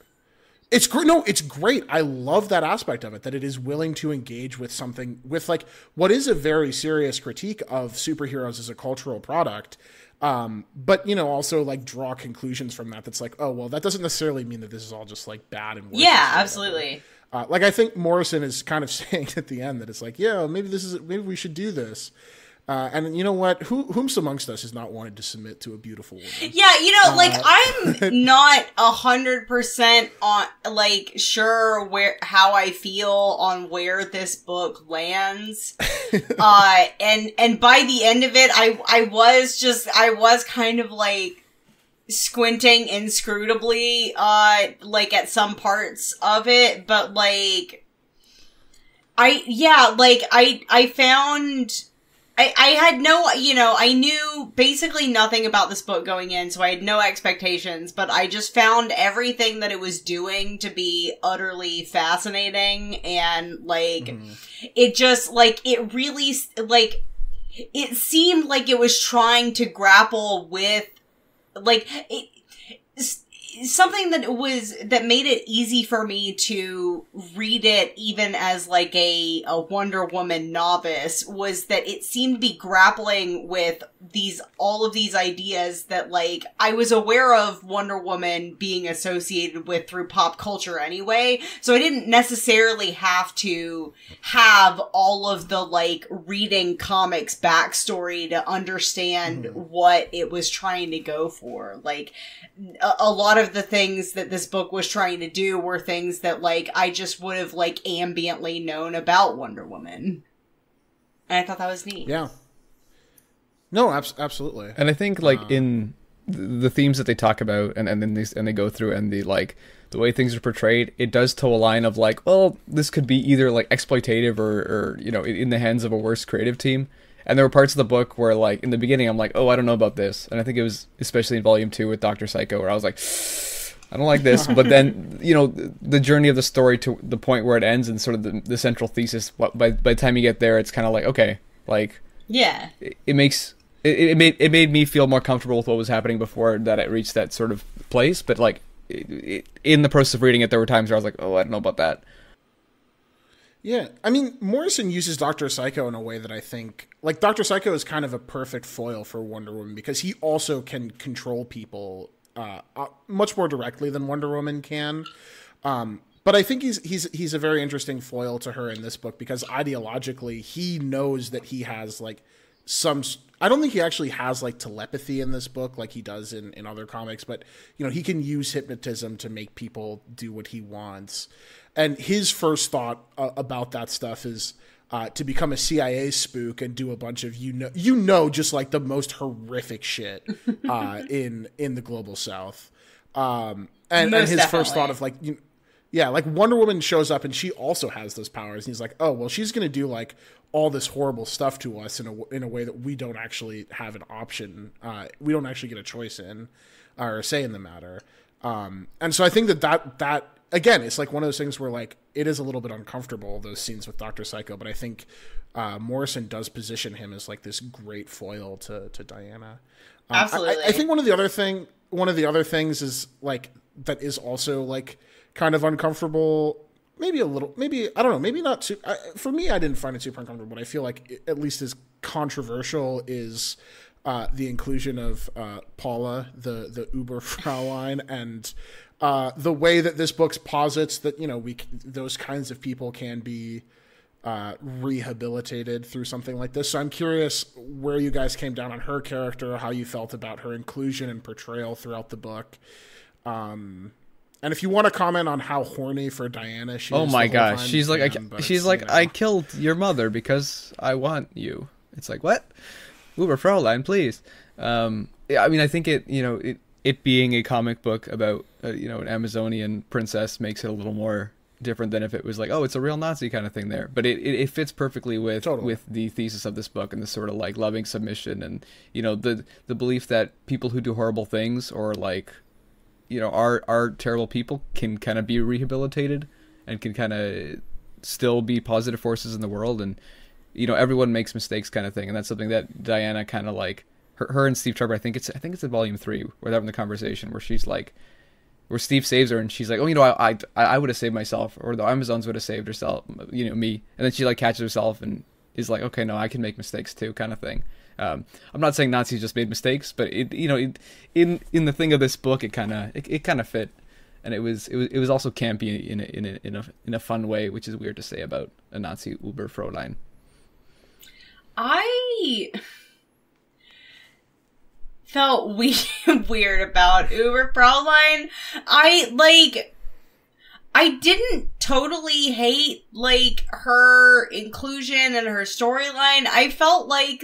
It's great. No, it's great. I love that aspect of it, that it is willing to engage with something, with, like, what is a very serious critique of superheroes as a cultural product. But, you know, also, like, draw conclusions from that. That's like, oh, well, that doesn't necessarily mean that this is all just, like, bad and worthless. Yeah, absolutely. Like, I think Morrison is kind of saying at the end that it's like, yeah, maybe we should do this. And you know what? Whomst amongst us has not wanted to submit to a beautiful woman? Yeah, you know, like, I'm not 100% on, like, sure how I feel on where this book lands. And by the end of it, I was kind of, like, squinting inscrutably, like, at some parts of it, but, like, I found, I had no, you know, I knew basically nothing about this book going in, so I had no expectations, but I just found everything that it was doing to be utterly fascinating, and, like, it just, like, it really, like, it seemed like it was trying to grapple with, like, something that made it easy for me to read it, even as, like, a Wonder Woman novice, was that it seemed to be grappling with all of these ideas that, like, I was aware of Wonder Woman being associated with through pop culture anyway, so I didn't necessarily have to have all of the, like, reading comics backstory to understand what it was trying to go for. Like, a lot of the things that this book was trying to do were things that, like, I just would have, like, ambiently known about Wonder Woman. And I thought that was neat. Yeah. No, absolutely. And I think, like, in the themes that they talk about, and then they go through, and the way things are portrayed, it does toe a line of, like, well, this could be either, like, exploitative or you know, in the hands of a worse creative team. And there were parts of the book where, like, in the beginning, I'm like, oh, I don't know about this. And I think it was especially in Volume 2 with Dr. Psycho, where I was like, I don't like this. But then, you know, the journey of the story to the point where it ends, and sort of the central thesis, by the time you get there, it's kind of like, okay, like, yeah, it made me feel more comfortable with what was happening before that it reached that sort of place. But, like, in the process of reading it, there were times where I was like, oh, I don't know about that. Yeah, I mean, Morrison uses Dr. Psycho in a way that I think, like, Dr. Psycho is kind of a perfect foil for Wonder Woman, because he also can control people much more directly than Wonder Woman can. But I think he's a very interesting foil to her in this book because ideologically he knows that he has like some. I don't think he actually has like telepathy in this book like he does in other comics, but you know, he can use hypnotism to make people do what he wants. And his first thought about that stuff is to become a CIA spook and do a bunch of just like the most horrific shit in the global South. And his definitely. First thought of like. Yeah, like Wonder Woman shows up and she also has those powers. And he's like, oh, well, she's going to do like all this horrible stuff to us in a way that we don't actually have an option. We don't actually get a choice in or say in the matter. And so I think that again, it's like one of those things where like it is a little bit uncomfortable, those scenes with Dr. Psycho. But I think Morrison does position him as like this great foil to Diana. Absolutely. I think one of the other things is like that is also like kind of uncomfortable, maybe a little, maybe, I don't know, maybe not too, for me, I didn't find it super uncomfortable, but I feel like it, at least as controversial is the inclusion of Paula, the Uber Fraulein, and the way that this book posits that, you know, those kinds of people can be rehabilitated through something like this. So I'm curious where you guys came down on her character, how you felt about her inclusion and portrayal throughout the book. And if you want to comment on how horny for Diana she is. Oh my gosh, time, she's like, I killed your mother because I want you. It's like, what? Uber Fraulein, please. Yeah, I mean, I think it being a comic book about an Amazonian princess makes it a little more different than if it was like, oh, it's a real Nazi kind of thing there. But it fits perfectly with the thesis of this book and this sort of like loving submission and the belief that people who do horrible things or like are terrible people can kind of be rehabilitated and can kind of still be positive forces in the world. And, everyone makes mistakes kind of thing. And that's something that Diana kind of like her and Steve Trevor, I think it's in volume 3 where they're having the conversation where she's like, where Steve saves her and she's like, oh, I would have saved myself, or the Amazons would have saved herself, me. And then she like catches herself and is like, okay, no, I can make mistakes too, kind of thing. I'm not saying Nazis just made mistakes, but in the thing of this book, it kind of fit, and it was also campy in a fun way, which is weird to say about a Nazi Uber Fraulein. I felt weird about Uber Fraulein. I didn't totally hate, like, her inclusion and her storyline. I felt like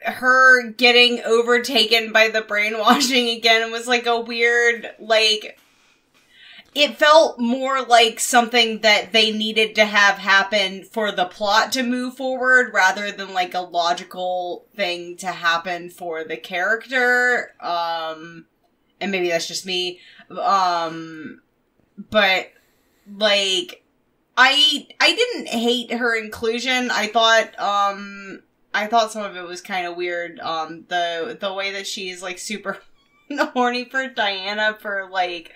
her getting overtaken by the brainwashing again was, like, a weird, like, it felt more like something that they needed to have happen for the plot to move forward rather than like a logical thing to happen for the character. And maybe that's just me. But like, I didn't hate her inclusion. I thought some of it was kind of weird. The way that she's like super horny for Diana for like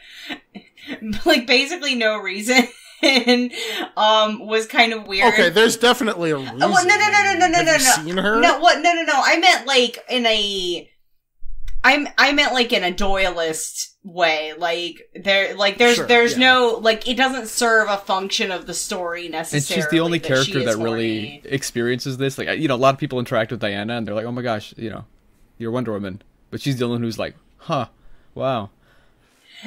basically no reason was kind of weird. Okay, there's definitely a reason. Oh, no. Have you seen her? No, what? No. I meant like in a. I meant like in a Doyleist way. Like there's no like it doesn't serve a function of the story necessarily. And she's the only character that really experiences this. Like a lot of people interact with Diana and they're like, oh my gosh, you're Wonder Woman, but she's the only one who's like, huh, wow.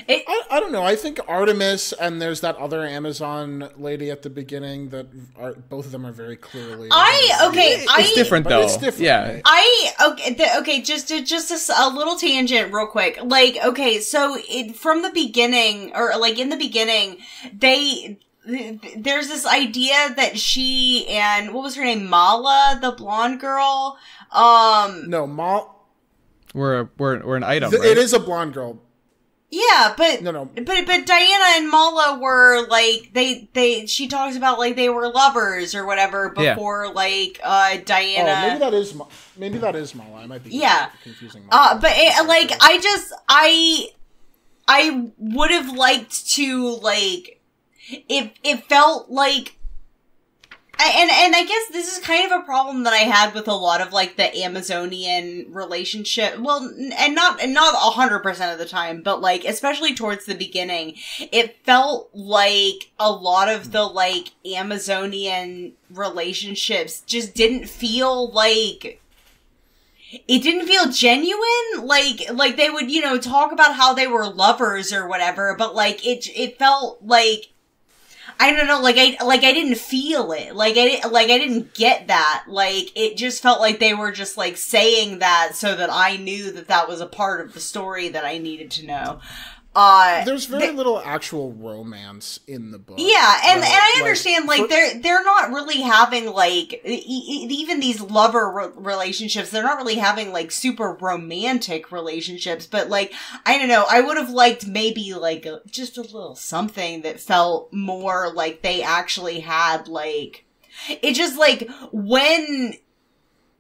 I don't know. I think Artemis and there's that other Amazon lady at the beginning that are both of them are very clearly. It's different though. It's different. Yeah. Okay. Just a little tangent, real quick. Like, okay, so from the beginning, or like in the beginning, there's this idea that she and what was her name, Mala, the blonde girl. No, We're an item. It right? is a blonde girl. Yeah, but no. But Diana and Mala were like she talks about like they were lovers or whatever before like Diana. Oh, maybe that is Mala. I might be confusing. But I would have liked to like it felt like And I guess this is kind of a problem that I had with a lot of like the Amazonian relationship. Well, and not 100% of the time, but like especially towards the beginning, it felt like a lot of the like Amazonian relationships just didn't feel like. It didn't feel genuine, like they would, you know, talk about how they were lovers or whatever, but like it felt like, I don't know, like I didn't feel it, like I didn't get that, like it just felt like they were just like saying that so that I knew that that was a part of the story that I needed to know. There's very little actual romance in the book. Yeah, and I understand, like, they're not really having, like, even these lover relationships, they're not really having, like, super romantic relationships, but, like, I don't know, I would have liked maybe, like, just a little something that felt more like they actually had, like, it just, like,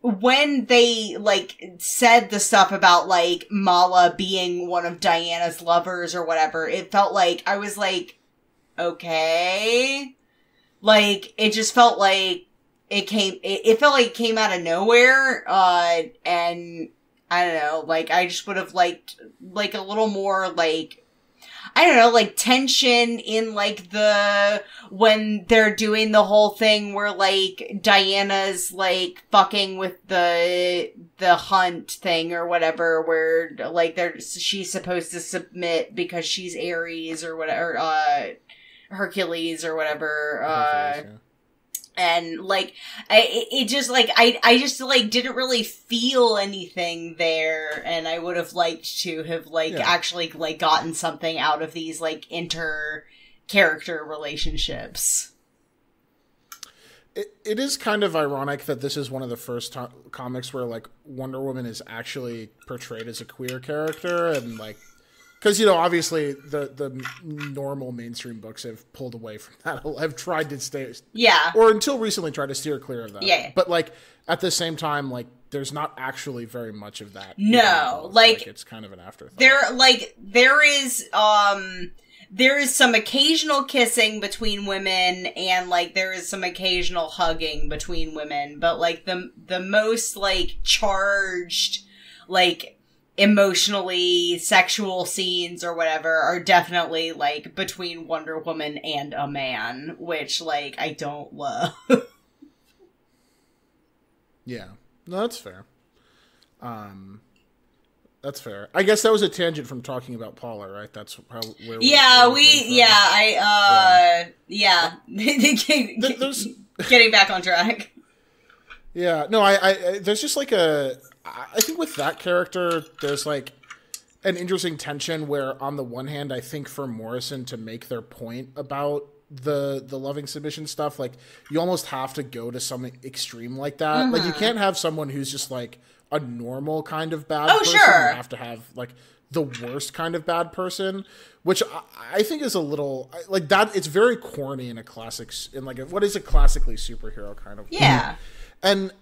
when they, like, said the stuff about, like, Mala being one of Diana's lovers or whatever, it felt like, I was like, okay. Like, it just felt like it felt like it came out of nowhere, and, I don't know, like, I just would have liked, like, a little more, like, I don't know, like, tension in, like, when they're doing the whole thing where, like, Diana's, like, fucking with the hunt thing or whatever, where, like, she's supposed to submit because she's Ares or whatever, Hercules or whatever, Hercules, yeah. And, like, it just, like, I just, like, didn't really feel anything there, and I would have liked to have, like, actually, like, gotten something out of these, like, inter-character relationships. It is kind of ironic that this is one of the first comics where, like, Wonder Woman is actually portrayed as a queer character, and, like, because, you know, obviously the normal mainstream books have pulled away from that. Have tried to stay... Yeah. Or until recently tried to steer clear of that. Yeah. But, like, at the same time, like, there's not actually very much of that. No. Like, it's kind of an afterthought. There is some occasional kissing between women, and, like, there is some occasional hugging between women. But, like, the most, like, charged, like... emotionally sexual scenes or whatever are definitely, like, between Wonder Woman and a man, which, like, I don't love. Yeah. No, that's fair. That's fair. I guess that was a tangent from talking about Paula, right? That's where getting back on track. Yeah, no, I there's just like I think with that character, there's like an interesting tension where on the one hand, I think for Morrison to make their point about the loving submission stuff, like you almost have to go to some extreme like that. Mm-hmm. Like you can't have someone who's just like a normal kind of bad person. Sure. You have to have like the worst kind of bad person, which I think is a little like that. It's very corny in a classic, in like what is a classically superhero kind of. Yeah. And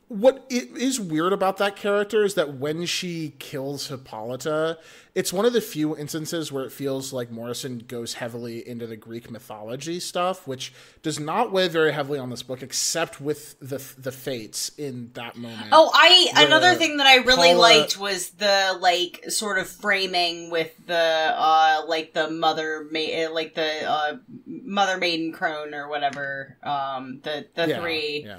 what is weird about that character is that when she kills Hippolyta, it's one of the few instances where it feels like Morrison goes heavily into the Greek mythology stuff, which does not weigh very heavily on this book, except with the fates in that moment. Oh, another thing that I really liked was the, like, sort of framing with the, like, the mother maiden crone or whatever, three. Yeah.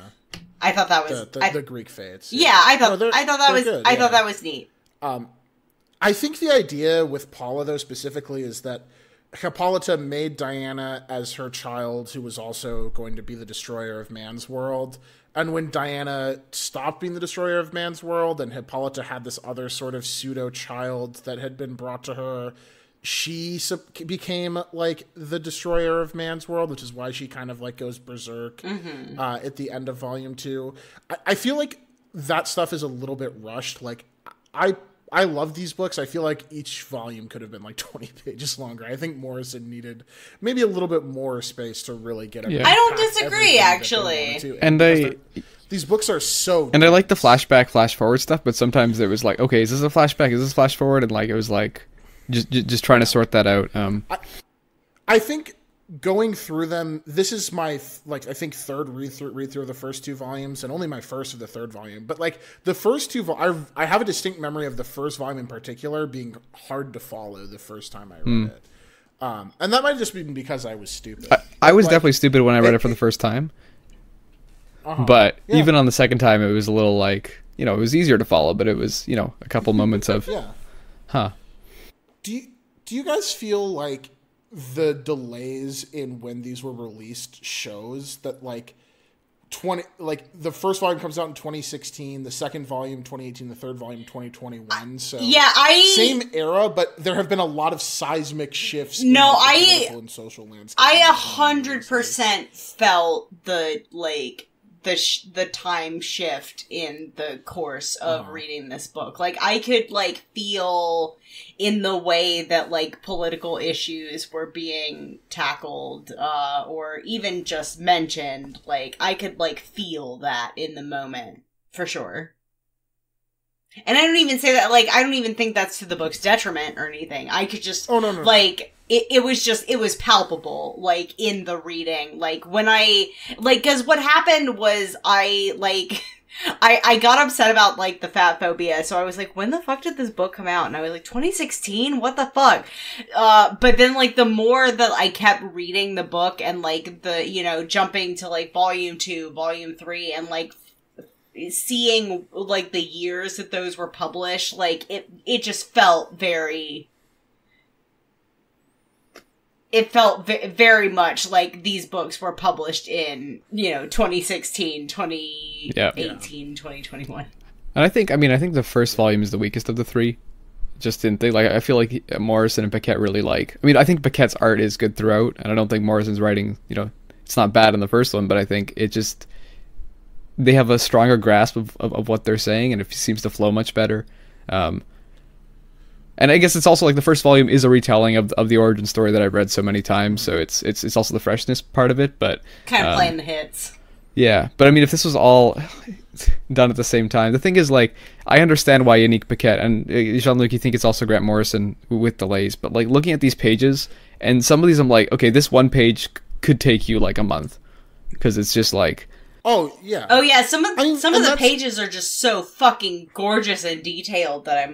I thought that was the Greek fates. Yeah, I thought that was neat. I think the idea with Paula though specifically is that Hippolyta made Diana as her child, who was also going to be the destroyer of man's world. And when Diana stopped being the destroyer of man's world, and Hippolyta had this other sort of pseudo child that had been brought to her, she became like the destroyer of man's world, which is why she kind of like goes berserk at the end of volume 2. I feel like that stuff is a little bit rushed. Like I love these books. I feel like each volume could have been like 20 pages longer. I think Morrison needed maybe a little bit more space to really get it. I don't disagree, actually. And these books are so and I like the flashback, flash forward stuff, but sometimes it was like, okay, is this a flashback? Is this flash forward? And like it was like just trying to sort that out. I think going through them, this is my I think third read through of the first two volumes, and only my first of the third volume. But like the first two, I have a distinct memory of the first volume in particular being hard to follow the first time I read it. And that might have just been because I was stupid. I was definitely stupid when I read it for the first time. But even on the second time, it was a little like, it was easier to follow, but it was, a couple moments of, Do you guys feel like the delays in when these were released shows that like the first volume comes out in 2016, the second volume 2018, the third volume 2021. So same era, but there have been a lot of seismic shifts. In the political and social landscape. I 100% felt the time shift in the course of reading this book. Like, I could, feel in the way that, political issues were being tackled, or even just mentioned. I could, feel that in the moment, for sure. And I don't even say that, I don't even think that's to the book's detriment or anything. I could just, no. It was palpable, in the reading. Cause what happened was I got upset about, the fat phobia, so I was like, when the fuck did this book come out? And I was like, 2016? What the fuck? But then, the more that I kept reading the book and, jumping to, volume 2, volume 3, and, seeing, the years that those were published, it just felt very... It felt very much like these books were published in, 2016, 2018, 2021. And I think the first volume is the weakest of the three. Just didn't think, I feel like Morrison and Paquette really I think Paquette's art is good throughout, and I don't think Morrison's writing, it's not bad in the first one, but I think it just, they have a stronger grasp of what they're saying, and it seems to flow much better. And I guess it's also the first volume is a retelling of the origin story that I've read so many times, so it's also the freshness part of it, but kind of playing the hits. Yeah, but if this was all done at the same time, the thing is, I understand why Yannick Paquette and Jean-Luc, you think it's also Grant Morrison with delays, but looking at these pages, and some of these I'm like, okay, this one page could take you a month, because it's just oh yeah, some of the pages are just so fucking gorgeous and detailed that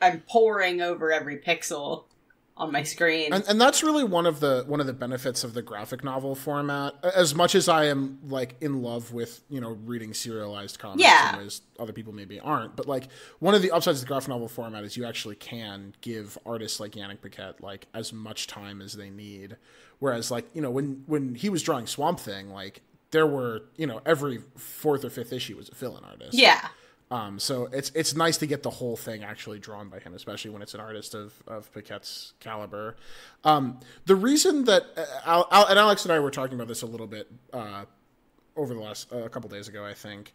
I'm poring over every pixel on my screen. And that's really one of the benefits of the graphic novel format. As much as I am in love with, reading serialized comics in ways other people maybe aren't, but one of the upsides of the graphic novel format is you actually can give artists like Yannick Paquette as much time as they need. Whereas when he was drawing Swamp Thing, there were, every fourth or fifth issue was a fill-in artist. Yeah. So it's nice to get the whole thing actually drawn by him, especially when it's an artist of Paquette's caliber. The reason that and Alex and I were talking about this a little bit over the last a couple days ago, I think.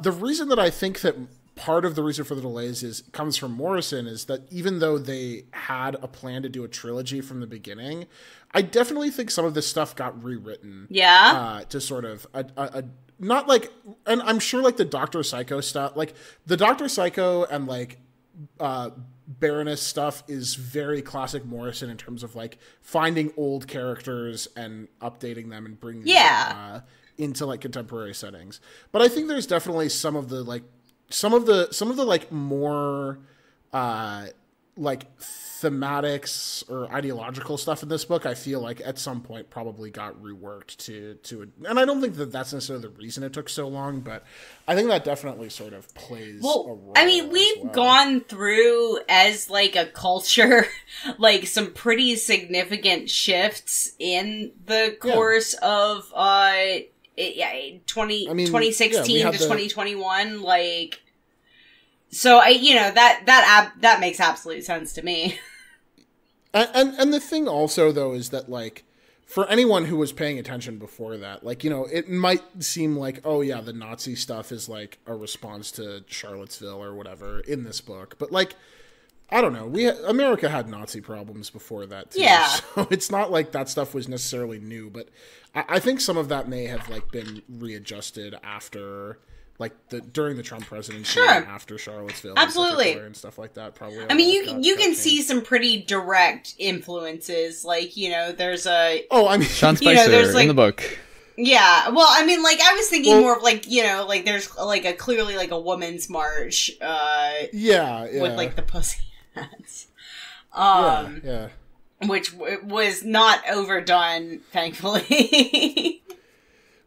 The reason that I think that part of the reason for the delays comes from Morrison is that even though they had a plan to do a trilogy from the beginning, I definitely think some of this stuff got rewritten. Yeah. To sort of not and I'm sure the Dr. Psycho stuff, the Dr. Psycho and Baroness stuff is very classic Morrison in terms of finding old characters and updating them and bringing them into contemporary settings. But I think there's definitely some of the more thematics or ideological stuff in this book, I feel at some point probably got reworked to and I don't think that that's necessarily the reason it took so long, but I think that definitely sort of plays a role. We've gone through as a culture some pretty significant shifts in the course of 2016 to 2021, so that makes absolute sense to me. And the thing also though is that for anyone who was paying attention before that, it might seem oh yeah, the Nazi stuff is a response to Charlottesville or whatever in this book, but I don't know. America had Nazi problems before that too. Yeah. So it's not that stuff was necessarily new, but I think some of that may have been readjusted after like during the Trump presidency, Sure. and after Charlottesville, in Absolutely. particular and stuff like that. Probably. I mean, you got can see changed. some pretty direct influences. Like, there's a Oh, I mean, Sean You know, Spicer there's, like- in the book. yeah. Well, I mean, like I was thinking Well- more of like like there's like a clearly like a woman's march yeah, with like the Pussycats, yeah. which was not overdone, thankfully.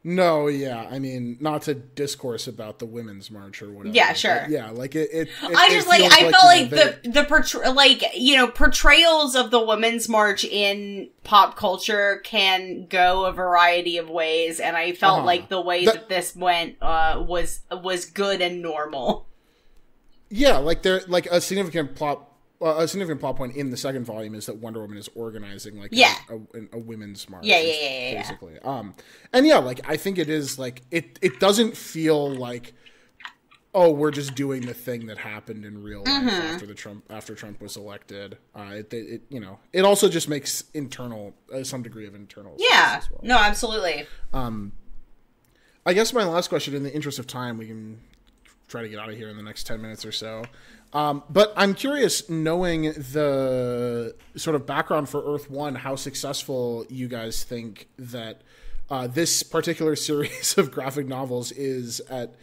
No, yeah. I mean, not to discourse about the women's march or whatever. Yeah, sure. But yeah, like it I just feels I felt like they- portrayals of the women's march in pop culture can go a variety of ways, and I felt like the way that this went was good and normal. Yeah, like there, like a significant plot point in the second volume is that Wonder Woman is organizing like a women's march. Yeah, basically. And yeah, like I think it is like it doesn't feel like, oh, we're just doing the thing that happened in real life after Trump was elected. It also just makes some degree of internal Yeah, sense as well. no, absolutely. I guess my last question, in the interest of time, we can try to get out of here in the next 10 minutes or so. But I'm curious, knowing the sort of background for Earth 1, how successful you guys think that this particular series of graphic novels is at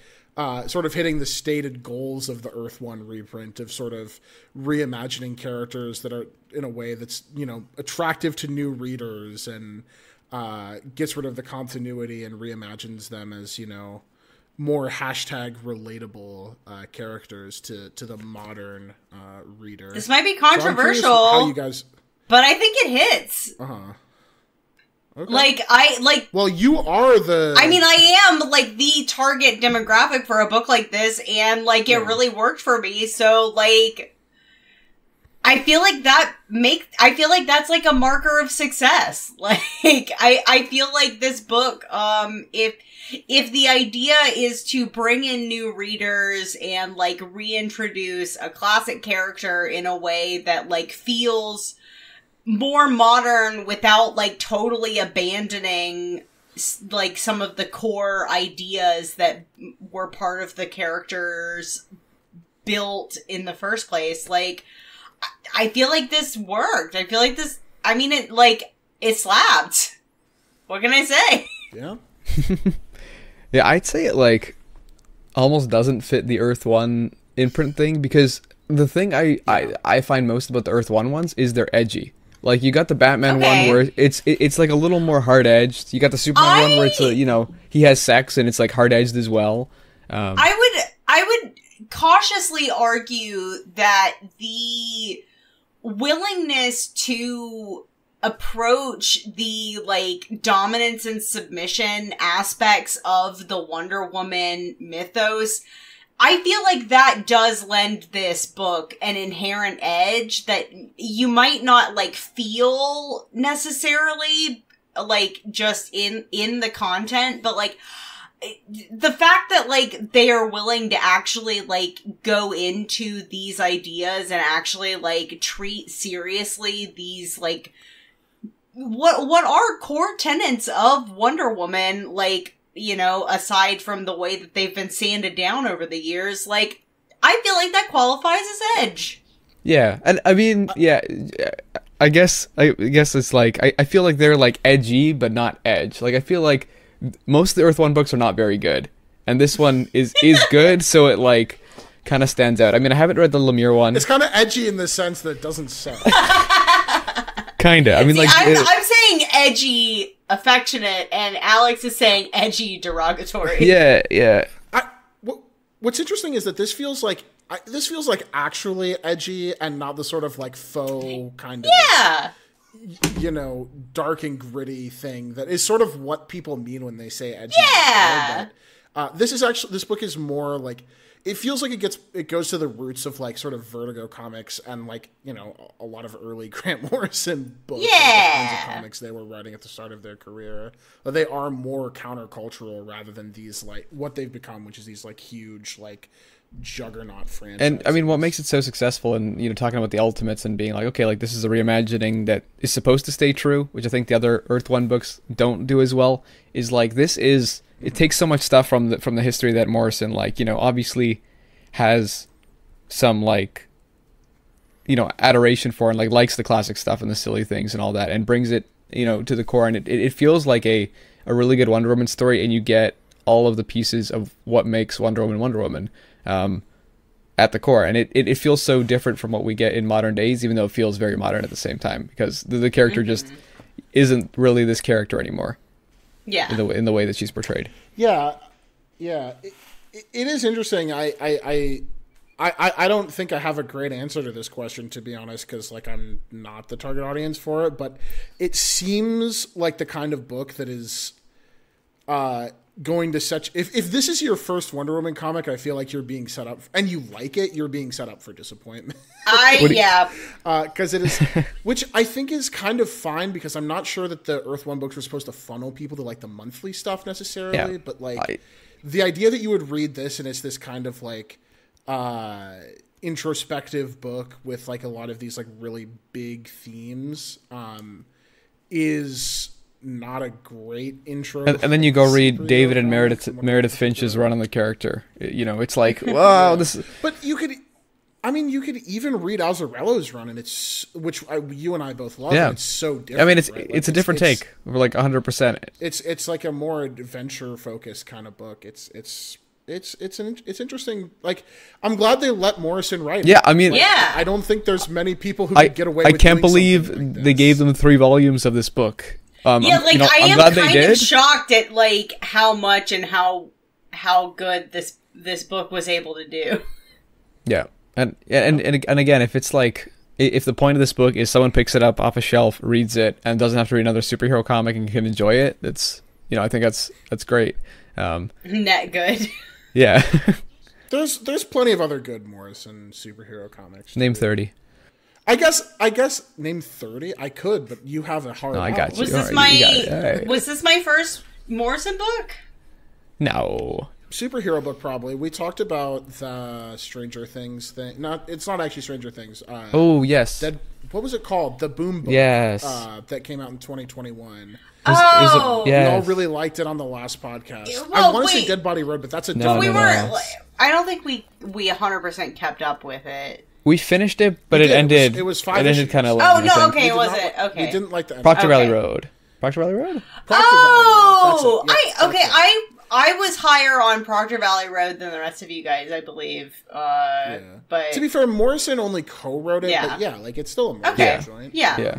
sort of hitting the stated goals of the Earth 1 reprint of sort of reimagining characters that are in a way that's, attractive to new readers and gets rid of the continuity and reimagines them as, more hashtag relatable characters to the modern reader. This might be So I'm curious controversial, how you guys? but I think it hits. Okay. Well, you are the. I mean, I am like the target demographic for a book like this, and like it really worked for me. So like, I feel like that's like a marker of success. Like, I feel like this book, if the idea is to bring in new readers and like reintroduce a classic character in a way that like feels more modern without like totally abandoning like some of the core ideas that were part of the characters built in the first place, like I feel like this worked. I feel like this, I mean, it slapped. What can I say? Yeah. Yeah, I'd say it like almost doesn't fit the Earth 1 imprint thing, because the thing I find most about the Earth 1 ones is they're edgy. Like, you got the Batman one where it's like a little more hard-edged. You got the Superman one where it's he has sex and it's like hard-edged as well. I would cautiously argue that the willingness to approach the like dominance and submission aspects of the Wonder Woman mythos, I feel like that does lend this book an inherent edge that you might not like feel necessarily like just in the content, but like the fact that like they are willing to actually like go into these ideas and actually like treat seriously these like what are core tenets of Wonder Woman, like, aside from the way that they've been sanded down over the years, like, I feel like that qualifies as edge. Yeah, and I mean, yeah, I guess it's like, I feel like they're like edgy, but not edge. Like, I feel like most of the Earth 1 books are not very good, and this one is good, so it like kind of stands out. I mean, I haven't read the Lemire one. It's kind of edgy in the sense that it doesn't sell. Kinda. I mean, See, like I'm saying edgy, affectionate, and Alex is saying edgy, derogatory. Yeah. What's interesting is that this feels like actually edgy and not the sort of like faux kind of dark and gritty thing that is sort of what people mean when they say edgy. Yeah. But, this book is more like, it feels like it goes to the roots of like sort of Vertigo comics and like, a lot of early Grant Morrison books. Yeah. And the kinds of comics they were writing at the start of their career. But they are more countercultural rather than these like what they've become, which is these like huge like juggernaut franchises. And I mean, what makes it so successful, and talking about the Ultimates and being like, okay, like this is a reimagining that is supposed to stay true, which I think the other Earth 1 books don't do as well, is like this is it takes so much stuff from the history that Morrison, like, you know, obviously has some, like, you know, adoration for, and like likes the classic stuff and the silly things and all that, and brings it, you know, to the core, and it feels like a really good Wonder Woman story, and you get all of the pieces of what makes Wonder Woman at the core, and it feels so different from what we get in modern days, even though it feels very modern at the same time, because the character just isn't really this character anymore. Yeah, in the way that she's portrayed. Yeah. It is interesting. I don't think I have a great answer to this question, to be honest, because like I'm not the target audience for it. But it seems like the kind of book that is going to set. If this is your first Wonder Woman comic, I feel like you're being set up, and you like it, you're being set up for disappointment. Because it is, which I think is kind of fine, because I'm not sure that the Earth One books were supposed to funnel people to like the monthly stuff necessarily, but like the idea that you would read this and it's this kind of like introspective book with like a lot of these like really big themes is not a great intro. And then you go read David and Meredith Finch's run on the character. You know, it's like, wow, this is... But you could even read Azzarello's run, and it's, which you and I both love. Yeah. It's so different. I mean, it's a different take, like 100%. It's like a more adventure focused kind of book. It's interesting. Like, I'm glad they let Morrison write. Yeah, I mean, I don't think there's many people who could get away with I can't believe like they gave them 3 volumes of this book. I am kind of shocked at like how much and how good this book was able to do. Yeah. And again, if it's like, if the point of this book is someone picks it up off a shelf, reads it, and doesn't have to read another superhero comic and can enjoy it, that's, you know, I think that's great. Net good. Yeah. There's plenty of other good Morrison superhero comics. Name 30. I guess name 30. I could, but you have a hard. No, I got you. Was this my first Morrison book? No. Superhero book, probably. We talked about the Stranger Things thing. It's not actually Stranger Things. Oh yes. What was it called? The Boom book. Yes. That came out in 2021. We all really liked it on the last podcast. I want to say Dead Body Road, but that's a different. I don't think we 100% kept up with it. We finished it, but it ended. It was 5 It ended kind of. Oh no! Okay, was it? Okay. We didn't like the end. Proctor Valley Road. Proctor Valley Road. I was higher on Proctor Valley Road than the rest of you guys, I believe. But to be fair, Morrison only co-wrote it. Yeah. But like it's still a Morrison joint. Yeah.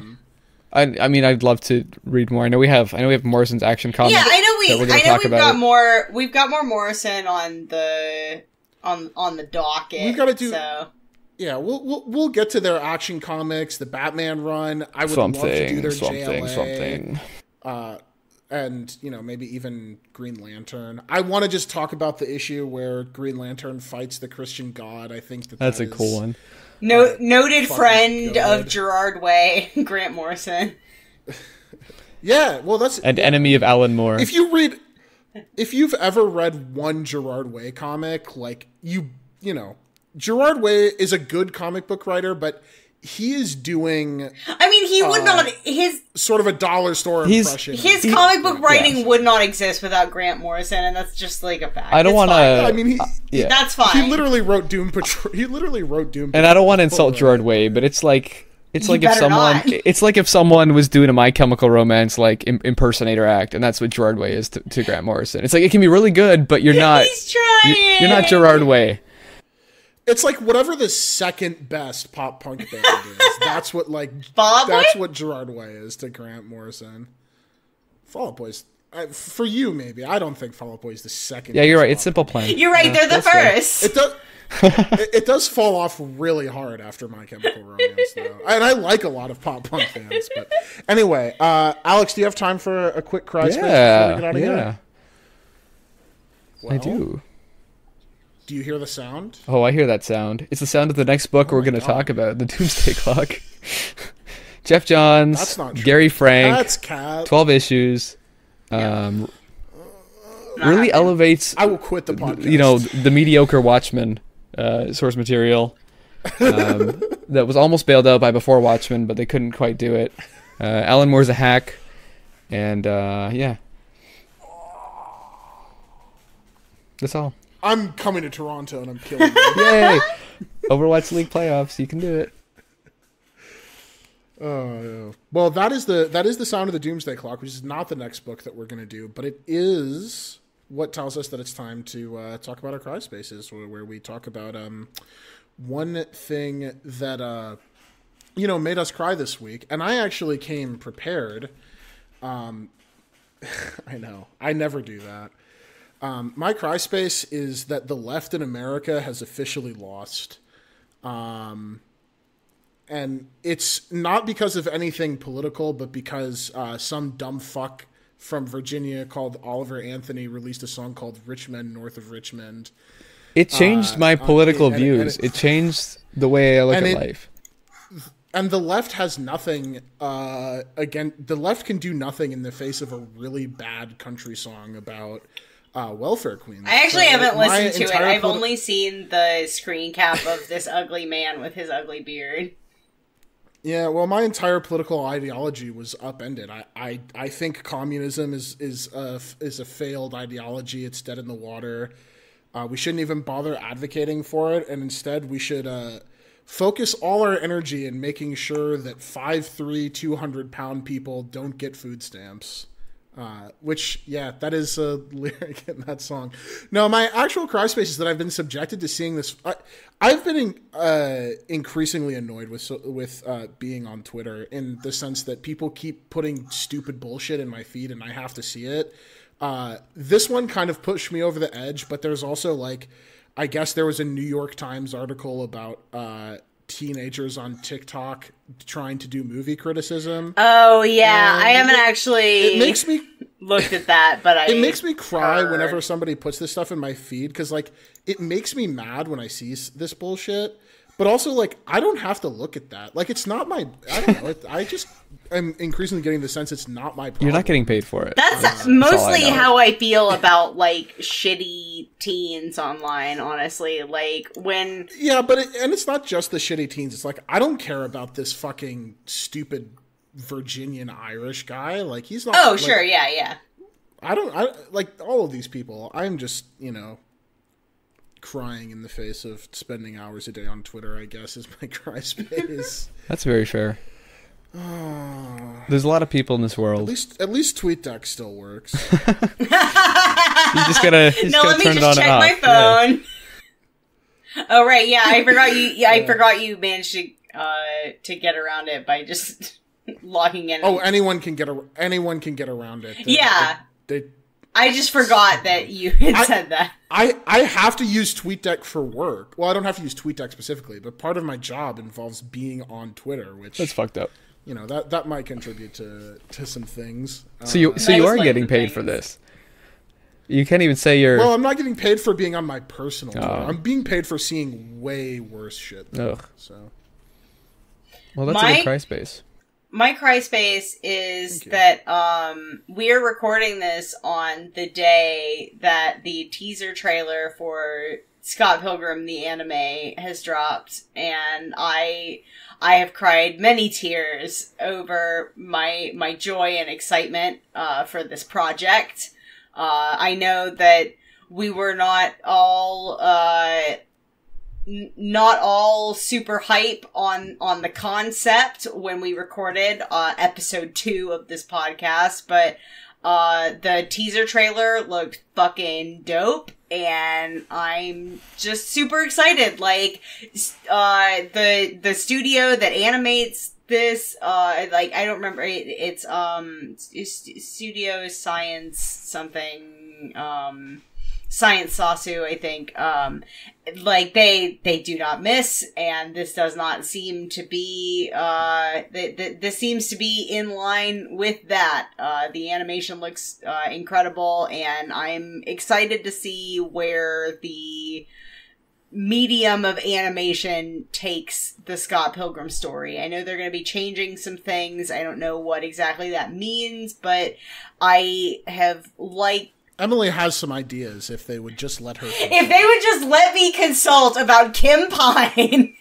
I mean, I'd love to read more. I know we have Morrison's Action Comics. Yeah, we've got more Morrison on the docket. We've got to do. So. Yeah, we'll get to their Action Comics, the Batman run. I would love to do their JLA. And, you know, maybe even Green Lantern. I want to just talk about the issue where Green Lantern fights the Christian God. I think that's a cool one. Noted friend of Gerard Way, Grant Morrison. Yeah, well, that's... An enemy of Alan Moore. If you've ever read one Gerard Way comic, like, you know, Gerard Way is a good comic book writer, but... he is doing... I mean, he would not... His sort of a dollar store impression. His comic book writing would not exist without Grant Morrison, and that's just like a fact. I don't want to... I mean, that's fine. He literally wrote Doom Patrol. And I don't want to insult Gerard Way, but it's like if someone was doing a My Chemical Romance like impersonator act, and that's what Gerard Way is to Grant Morrison. It's like it can be really good, but you're not. He's trying. You're not Gerard Way. It's like whatever the second best pop punk band is. That's what what Gerard Way is to Grant Morrison. Fall Out Boy's for you maybe. I don't think Fall Out Boy is the second. Yeah, you're right. It's Simple Plan. You're right. They're the first. It does. It does fall off really hard after My Chemical Romance, though, and I like a lot of pop punk bands. But anyway, Alex, do you have time for a quick cry space before we get out of here? Well, I do. Do you hear the sound? Oh, I hear that sound. It's the sound of the next book we're going to talk about, The Doomsday Clock. Jeff Johns, That's not true. Gary Frank, That's Cap. 12 issues. Really elevates... I will quit the podcast. You know, the mediocre Watchmen source material that was almost bailed out by Before Watchmen, but they couldn't quite do it. Alan Moore's a hack. And, yeah. That's all. I'm coming to Toronto and I'm killing you. Yay! Overwatch League playoffs. You can do it. Well, that is the Sound of the Doomsday Clock, which is not the next book that we're going to do, but it is what tells us that it's time to talk about our cry spaces, where we talk about one thing that made us cry this week. And I actually came prepared. I know I never do that. My cry space is that the left in America has officially lost. And it's not because of anything political, but because some dumb fuck from Virginia called Oliver Anthony released a song called Rich Men North of Richmond. It changed my political views. It changed the way I look at life. And the left has nothing, again, the left can do nothing in the face of a really bad country song about welfare queens. I actually haven't listened to it. I've only seen the screen cap of this ugly man with his ugly beard. Yeah, well, my entire political ideology was upended. I think communism is a failed ideology. It's dead in the water. We shouldn't even bother advocating for it, and instead we should focus all our energy in making sure that 5'3", 200-pound people don't get food stamps. Which, yeah, that is a lyric in that song. No, my actual cry space is that I've been subjected to seeing this. I've been increasingly annoyed with being on Twitter, in the sense that people keep putting stupid bullshit in my feed and I have to see it. This one kind of pushed me over the edge, but there's also, I guess there was a New York Times article about teenagers on TikTok trying to do movie criticism. Oh yeah, and I haven't actually. It makes me looked at that, but it makes me cry whenever somebody puts this stuff in my feed, because it makes me mad when I see this bullshit. But also, I don't have to look at that. It's not my. I don't know. I just am increasingly getting the sense it's not my problem. You're not getting paid for it. That's mostly how I feel about shitty teens online. Honestly, when. Yeah, but it's not just the shitty teens. It's I don't care about this fucking stupid Virginian Irish guy. He's not. Oh sure, yeah. I all of these people. I'm just crying in the face of spending hours a day on Twitter, I guess, is my cry space. That's very fair. There's a lot of people in this world. At least TweetDeck still works. You just gotta let me turn it on just check and my off. phone. Yeah. Oh right, yeah, I forgot you. Yeah, I forgot you managed to get around it by just logging in. Oh, anyone can get around it. I just forgot that you had said that. I have to use TweetDeck for work. Well, I don't have to use TweetDeck specifically, but part of my job involves being on Twitter, which that's fucked up. That might contribute to some things. So you are getting paid for this. You can't even say you're. Well, I'm not getting paid for being on my personal Twitter. I'm being paid for seeing way worse shit. Ugh. So. Well, that's a good cry space. My cry space is that we're recording this on the day that the teaser trailer for Scott Pilgrim the anime has dropped, and I have cried many tears over my joy and excitement for this project. I know that we were not all super hype on the concept when we recorded episode 2 of this podcast, but the teaser trailer looked fucking dope, and I'm just super excited. The studio that animates this, I don't remember, it's Studio Science something, Science Sasu, I think. They do not miss, and this does not seem to be, this seems to be in line with that. The animation looks, incredible, and I'm excited to see where the medium of animation takes the Scott Pilgrim story. I know they're going to be changing some things. I don't know what exactly that means, but I have Emily has some ideas if they would just let her. If they would just let me consult about Kim Pine.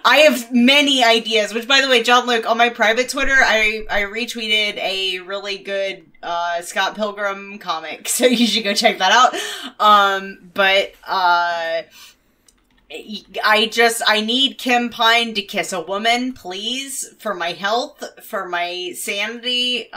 I have many ideas, which, by the way, John Luke, on my private Twitter, I retweeted a really good Scott Pilgrim comic, so you should go check that out. But I need Kim Pine to kiss a woman, please, for my health, for my sanity,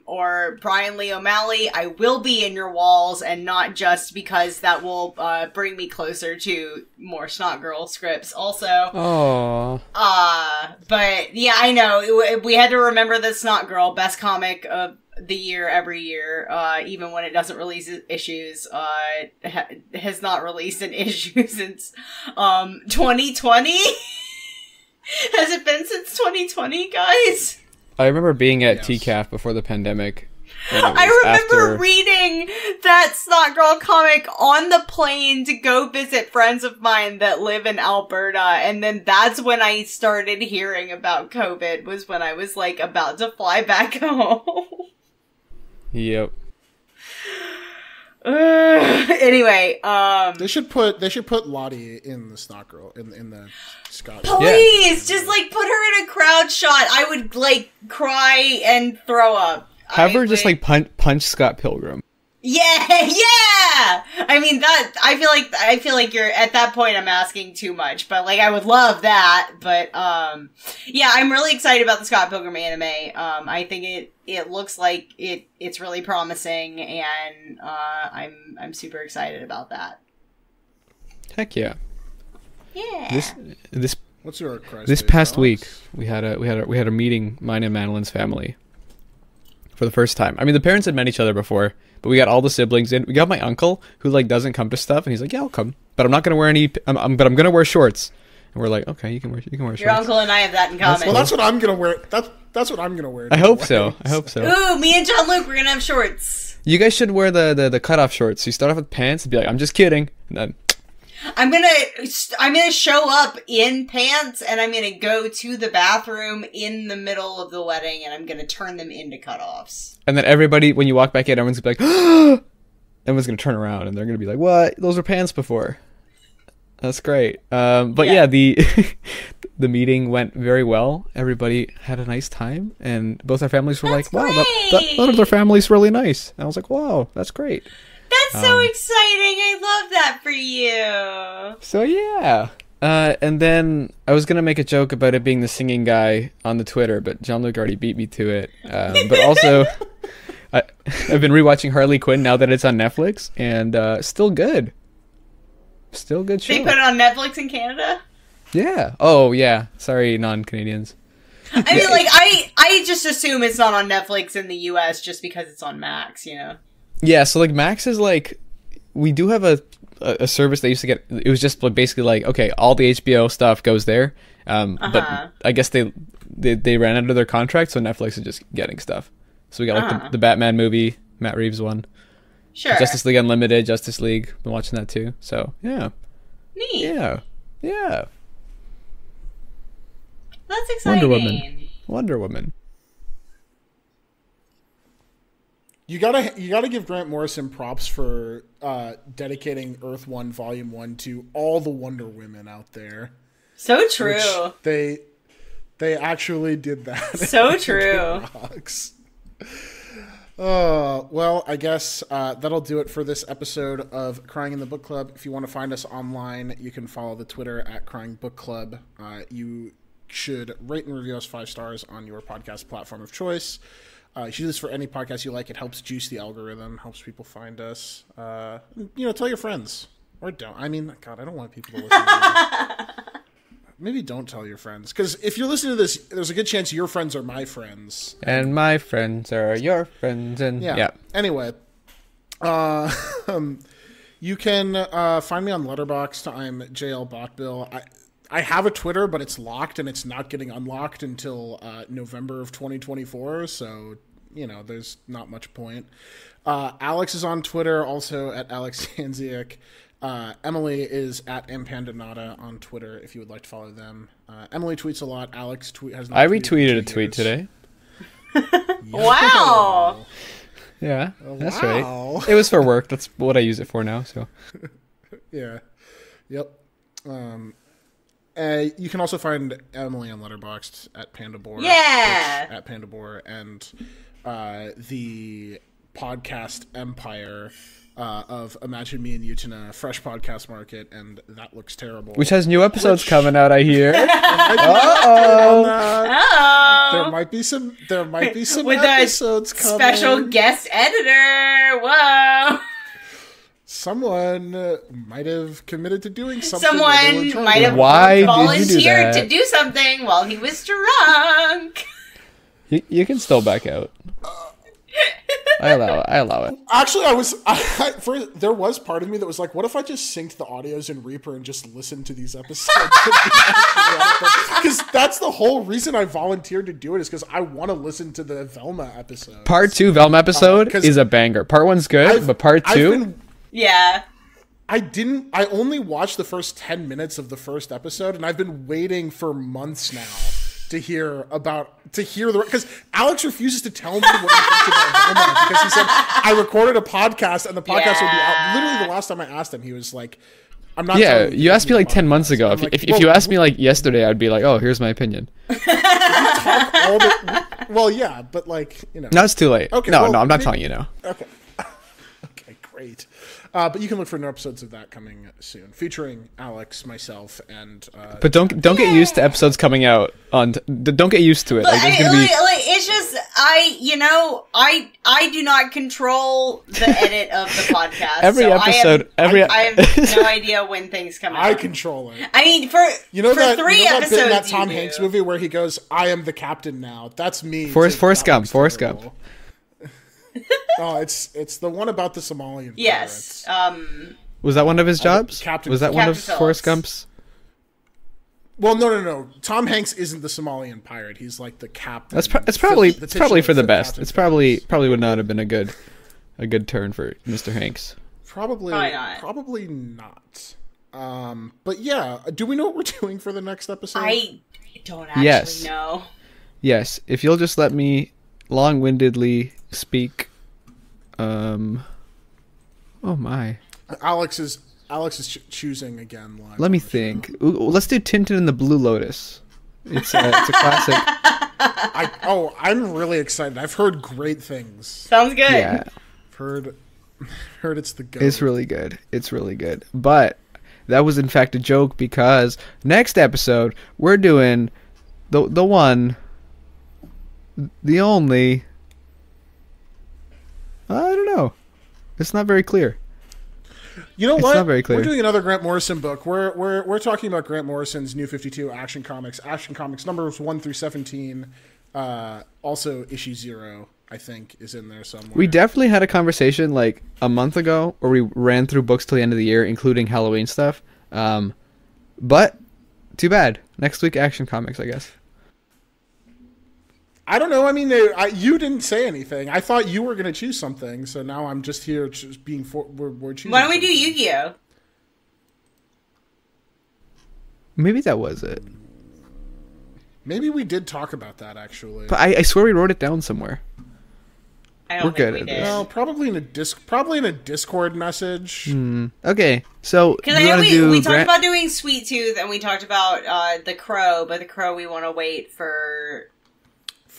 or Brian Lee O'Malley. I will be in your walls, and not just because that will bring me closer to more Snot Girl scripts. Also, but yeah, I know we had to remember that Snot Girl, best comic of the year every year, even when it doesn't release issues, has not released an issue since 2020. Has it been since 2020, guys? I remember being at TCAF before the pandemic. I remember reading that Snot Girl comic on the plane to go visit friends of mine that live in Alberta, and then that's when I started hearing about COVID, was when I was like about to fly back home. Yep. Anyway, they should put Lottie in the Snot Girl in the Scott. Please, just like put her in a crowd shot. I would like cry and throw up. Have her just like punch Scott Pilgrim. Yeah. I mean that. I feel like you're at that point. I'm asking too much, but like I would love that. But yeah, I'm really excited about the Scott Pilgrim anime. I think it looks like it's really promising, and I'm super excited about that. Heck yeah. Yeah. This What's your request? This past week we had a meeting, mine and Madeline's family, for the first time. I mean, the parents had met each other before, but we got all the siblings in. We got my uncle, who like doesn't come to stuff, and he's like, "Yeah, I'll come, but I'm not gonna wear any. But I'm gonna wear shorts." And we're like, "Okay, you can wear shorts." Your uncle and I have that in common. Well, that's what I'm gonna wear. That's what I'm gonna wear. I hope so. Ooh, me and John Luke, we're gonna have shorts. You guys should wear the cutoff shorts. You start off with pants and be like, "I'm just kidding," and then I'm gonna show up in pants, and I'm gonna go to the bathroom in the middle of the wedding, and I'm gonna turn them into cutoffs. And then everybody, when you walk back in, everyone's gonna be like, everyone's gonna turn around and they're gonna be like, "What? Those were pants before." That's great. But yeah, the the meeting went very well. Everybody had a nice time, and both our families were like, "Wow, that other family's really nice." And I was like, "Wow, that's great." That's so exciting. I love that for you. So yeah. And then I was going to make a joke about it being the singing guy on the Twitter, but Jean-Luc already beat me to it. But also, I've been rewatching Harley Quinn now that it's on Netflix, and still good. Still good show. They put it on Netflix in Canada? Yeah. Oh, yeah. Sorry, non-Canadians. I mean, like, I just assume it's not on Netflix in the US just because it's on Max, you know? Yeah, so like Max is like, we do have a service that used to get, it was just basically like, okay, all the HBO stuff goes there, but I guess they ran out of their contract, so Netflix is just getting stuff. So we got like the Batman movie, Matt Reeves one. Sure. Justice League Unlimited, Justice League, been watching that too, so yeah. Neat. Yeah. That's exciting. Wonder Woman. You gotta give Grant Morrison props for dedicating Earth 1 Volume 1 to all the Wonder Women out there. So true. They actually did that. So true. Rocks. Well, I guess that'll do it for this episode of Crying in the Book Club. If you want to find us online, you can follow the Twitter at Crying Book Club. You should rate and review us 5 stars on your podcast platform of choice. You should do this for any podcast you like. It helps juice the algorithm, helps people find us. Tell your friends. Or don't. I mean, God, I don't want people to listen to me. Maybe don't tell your friends. Because if you're listening to this, there's a good chance your friends are my friends. And my friends are your friends. And yeah. Anyway, you can find me on Letterboxd. I'm JL Botbill. I have a Twitter, but it's locked, and it's not getting unlocked until November of 2024, so, there's not much point. Alex is on Twitter, also at Alex Hanziak. Emily is at Mpandanata on Twitter, if you would like to follow them. Emily tweets a lot. Alex has not I retweeted a tweet today. Wow! Yeah, that's right. It was for work. That's what I use it for now, so. Yeah. Yep. You can also find Emily on Letterboxd at Pandabor. Yeah! At Pandabor, and the podcast empire of Imagine Me and You to a fresh podcast market, and that looks terrible. Which has new episodes coming out, I hear. There might be some With episodes a coming. special guest editor. Whoa. Someone might have committed to doing something. Someone might have Why did you do volunteered that? to do something while he was drunk. You can still back out. I allow it. Actually, there was part of me that was like, what if I just sync the audios in Reaper and just listen to these episodes? Because that's the whole reason I volunteered to do it, is because I want to listen to the Velma episode. Part 2 Velma episode 'cause is a banger. Part 1's good, but part 2... Yeah. I only watched the first 10 minutes of the first episode, and I've been waiting for months now to hear the, because Alex refuses to tell me what he thinks about Velma, because he said, I recorded a podcast and the podcast will be out. Literally the last time I asked him, he was like, I'm not telling you asked me like 10 months ago. I'm If like, you asked me like yesterday, I'd be like, oh, here's my opinion. well, yeah, but like, you know. No, it's too late. Okay, no, well, I'm not telling you now. Okay. Okay, great. But you can look for new episodes of that coming soon, featuring Alex, myself, and. But don't get used to episodes coming out on. Don't get used to it. But Like, there's gonna be. it's just I do not control the edit of the podcast. Every so episode, I have no idea when things come out. I control it. I mean, for You know for that 3 that episodes, bit in that Tom you Hanks do. movie where he goes, "I am the captain now." That's me. Forrest Gump. Forrest Gump. Oh, it's the one about the Somalian. Yes. pirates. Was that one of his jobs? Captain- Was that one of Captain Forrest Phillips. Gump's? Well, no. Tom Hanks isn't the Somalian pirate. He's like the captain. It's probably The it's probably for the titular best. Captain It's Phillips. probably would not have been a good turn for Mr. Hanks. Probably not. But yeah, do we know what we're doing for the next episode? I don't actually Yes. know. Yes, if you'll just let me long-windedly speak. Oh my. Alex is choosing again. Live Let me on the think. Ooh, let's do Tintin and the Blue Lotus. It's a classic. I'm really excited. I've heard great things. Sounds good. Yeah, Heard it's the go. it's really good. It's really good. But that was in fact a joke, because next episode we're doing the one, the only. I don't know. It's not very clear. You know It's what? not very clear. We're doing another Grant Morrison book. We're talking about Grant Morrison's New 52 Action Comics. Action Comics numbers 1 through 17. Also issue 0, I think, is in there somewhere. We definitely had a conversation like a month ago where we ran through books till the end of the year, including Halloween stuff. But too bad. Next week, Action Comics, I guess. I don't know. I mean, you didn't say anything. I thought you were going to choose something, so now I'm just here just being we're choosing. Why don't we do something. Yu-Gi-Oh? Maybe that was it. Maybe we did talk about that actually. But I swear we wrote it down somewhere. I don't We're think good we at did. this. No, probably in a Discord message. Okay, so Because I know we talked about doing Sweet Tooth and we talked about the Crow, but the Crow we want to wait for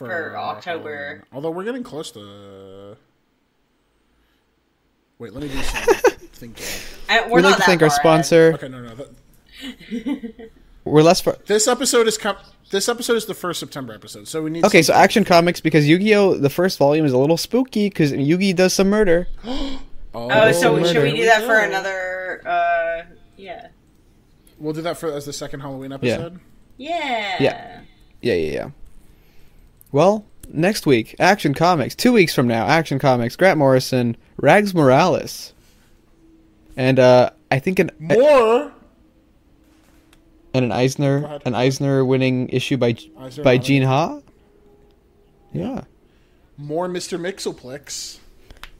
October. Halloween. Although we're getting close to. Wait, let me do some thinking. We're We'd not like to that thank our far ahead. sponsor. Okay, no. We're less far. This episode is the first September episode, so we need. Okay, so Action Comics, because Yu-Gi-Oh! The first volume is a little spooky because Yugi does some murder. Oh, so murder. should we do that for There we go. another? Yeah. We'll do that as the second Halloween episode. Yeah. Yeah. Well, next week, Action Comics. 2 weeks from now, Action Comics. Grant Morrison, Rags Morales, and I think an More. Eisner winning issue by Eisner Gene Ha. Yeah. More Mr. Mixelplex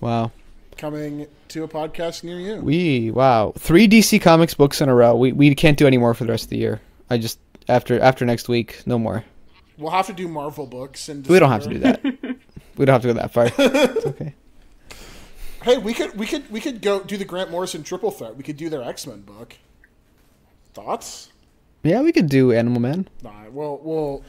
Wow. coming to a podcast near you. Wow. 3 DC Comics books in a row. We can't do any more for the rest of the year. I just after next week, no more. We'll have to do Marvel books, and We don't have to do that. We don't have to go that far. It's okay. Hey, we could go do the Grant Morrison triple threat. We could do their X-Men book. Thoughts? Yeah, we could do Animal Man. Nah, we'll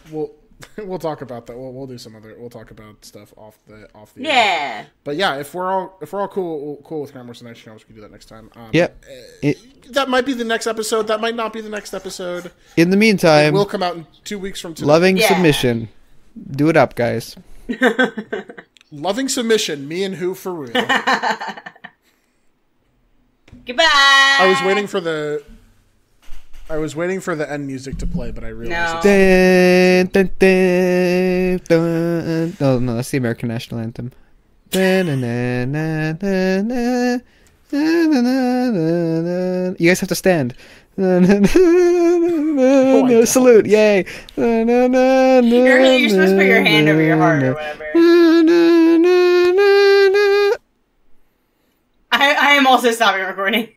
We'll talk about that. We'll do some other. We'll talk about stuff off the. Yeah. But yeah, if we're all cool with Grant Morrison Night Challenge, we can do that next time. Yep. That might be the next episode. That might not be the next episode. In the meantime, It will come out in 2 weeks from today. loving submission. Do it up, guys. Loving submission. Me and who for real. Goodbye. I was waiting for the end music to play, but I realized No. Dun, dun, dun, dun. Oh no, that's the American national anthem. Dun, dun, dun, dun, dun, dun, dun, dun, dun, dun. You guys have to stand. Dun, dun, dun, dun, dun, salute! Yay! Dun, dun, dun, You're supposed to put your hand over your heart or whatever. dun, dun, dun, dun, dun. I am also stopping recording.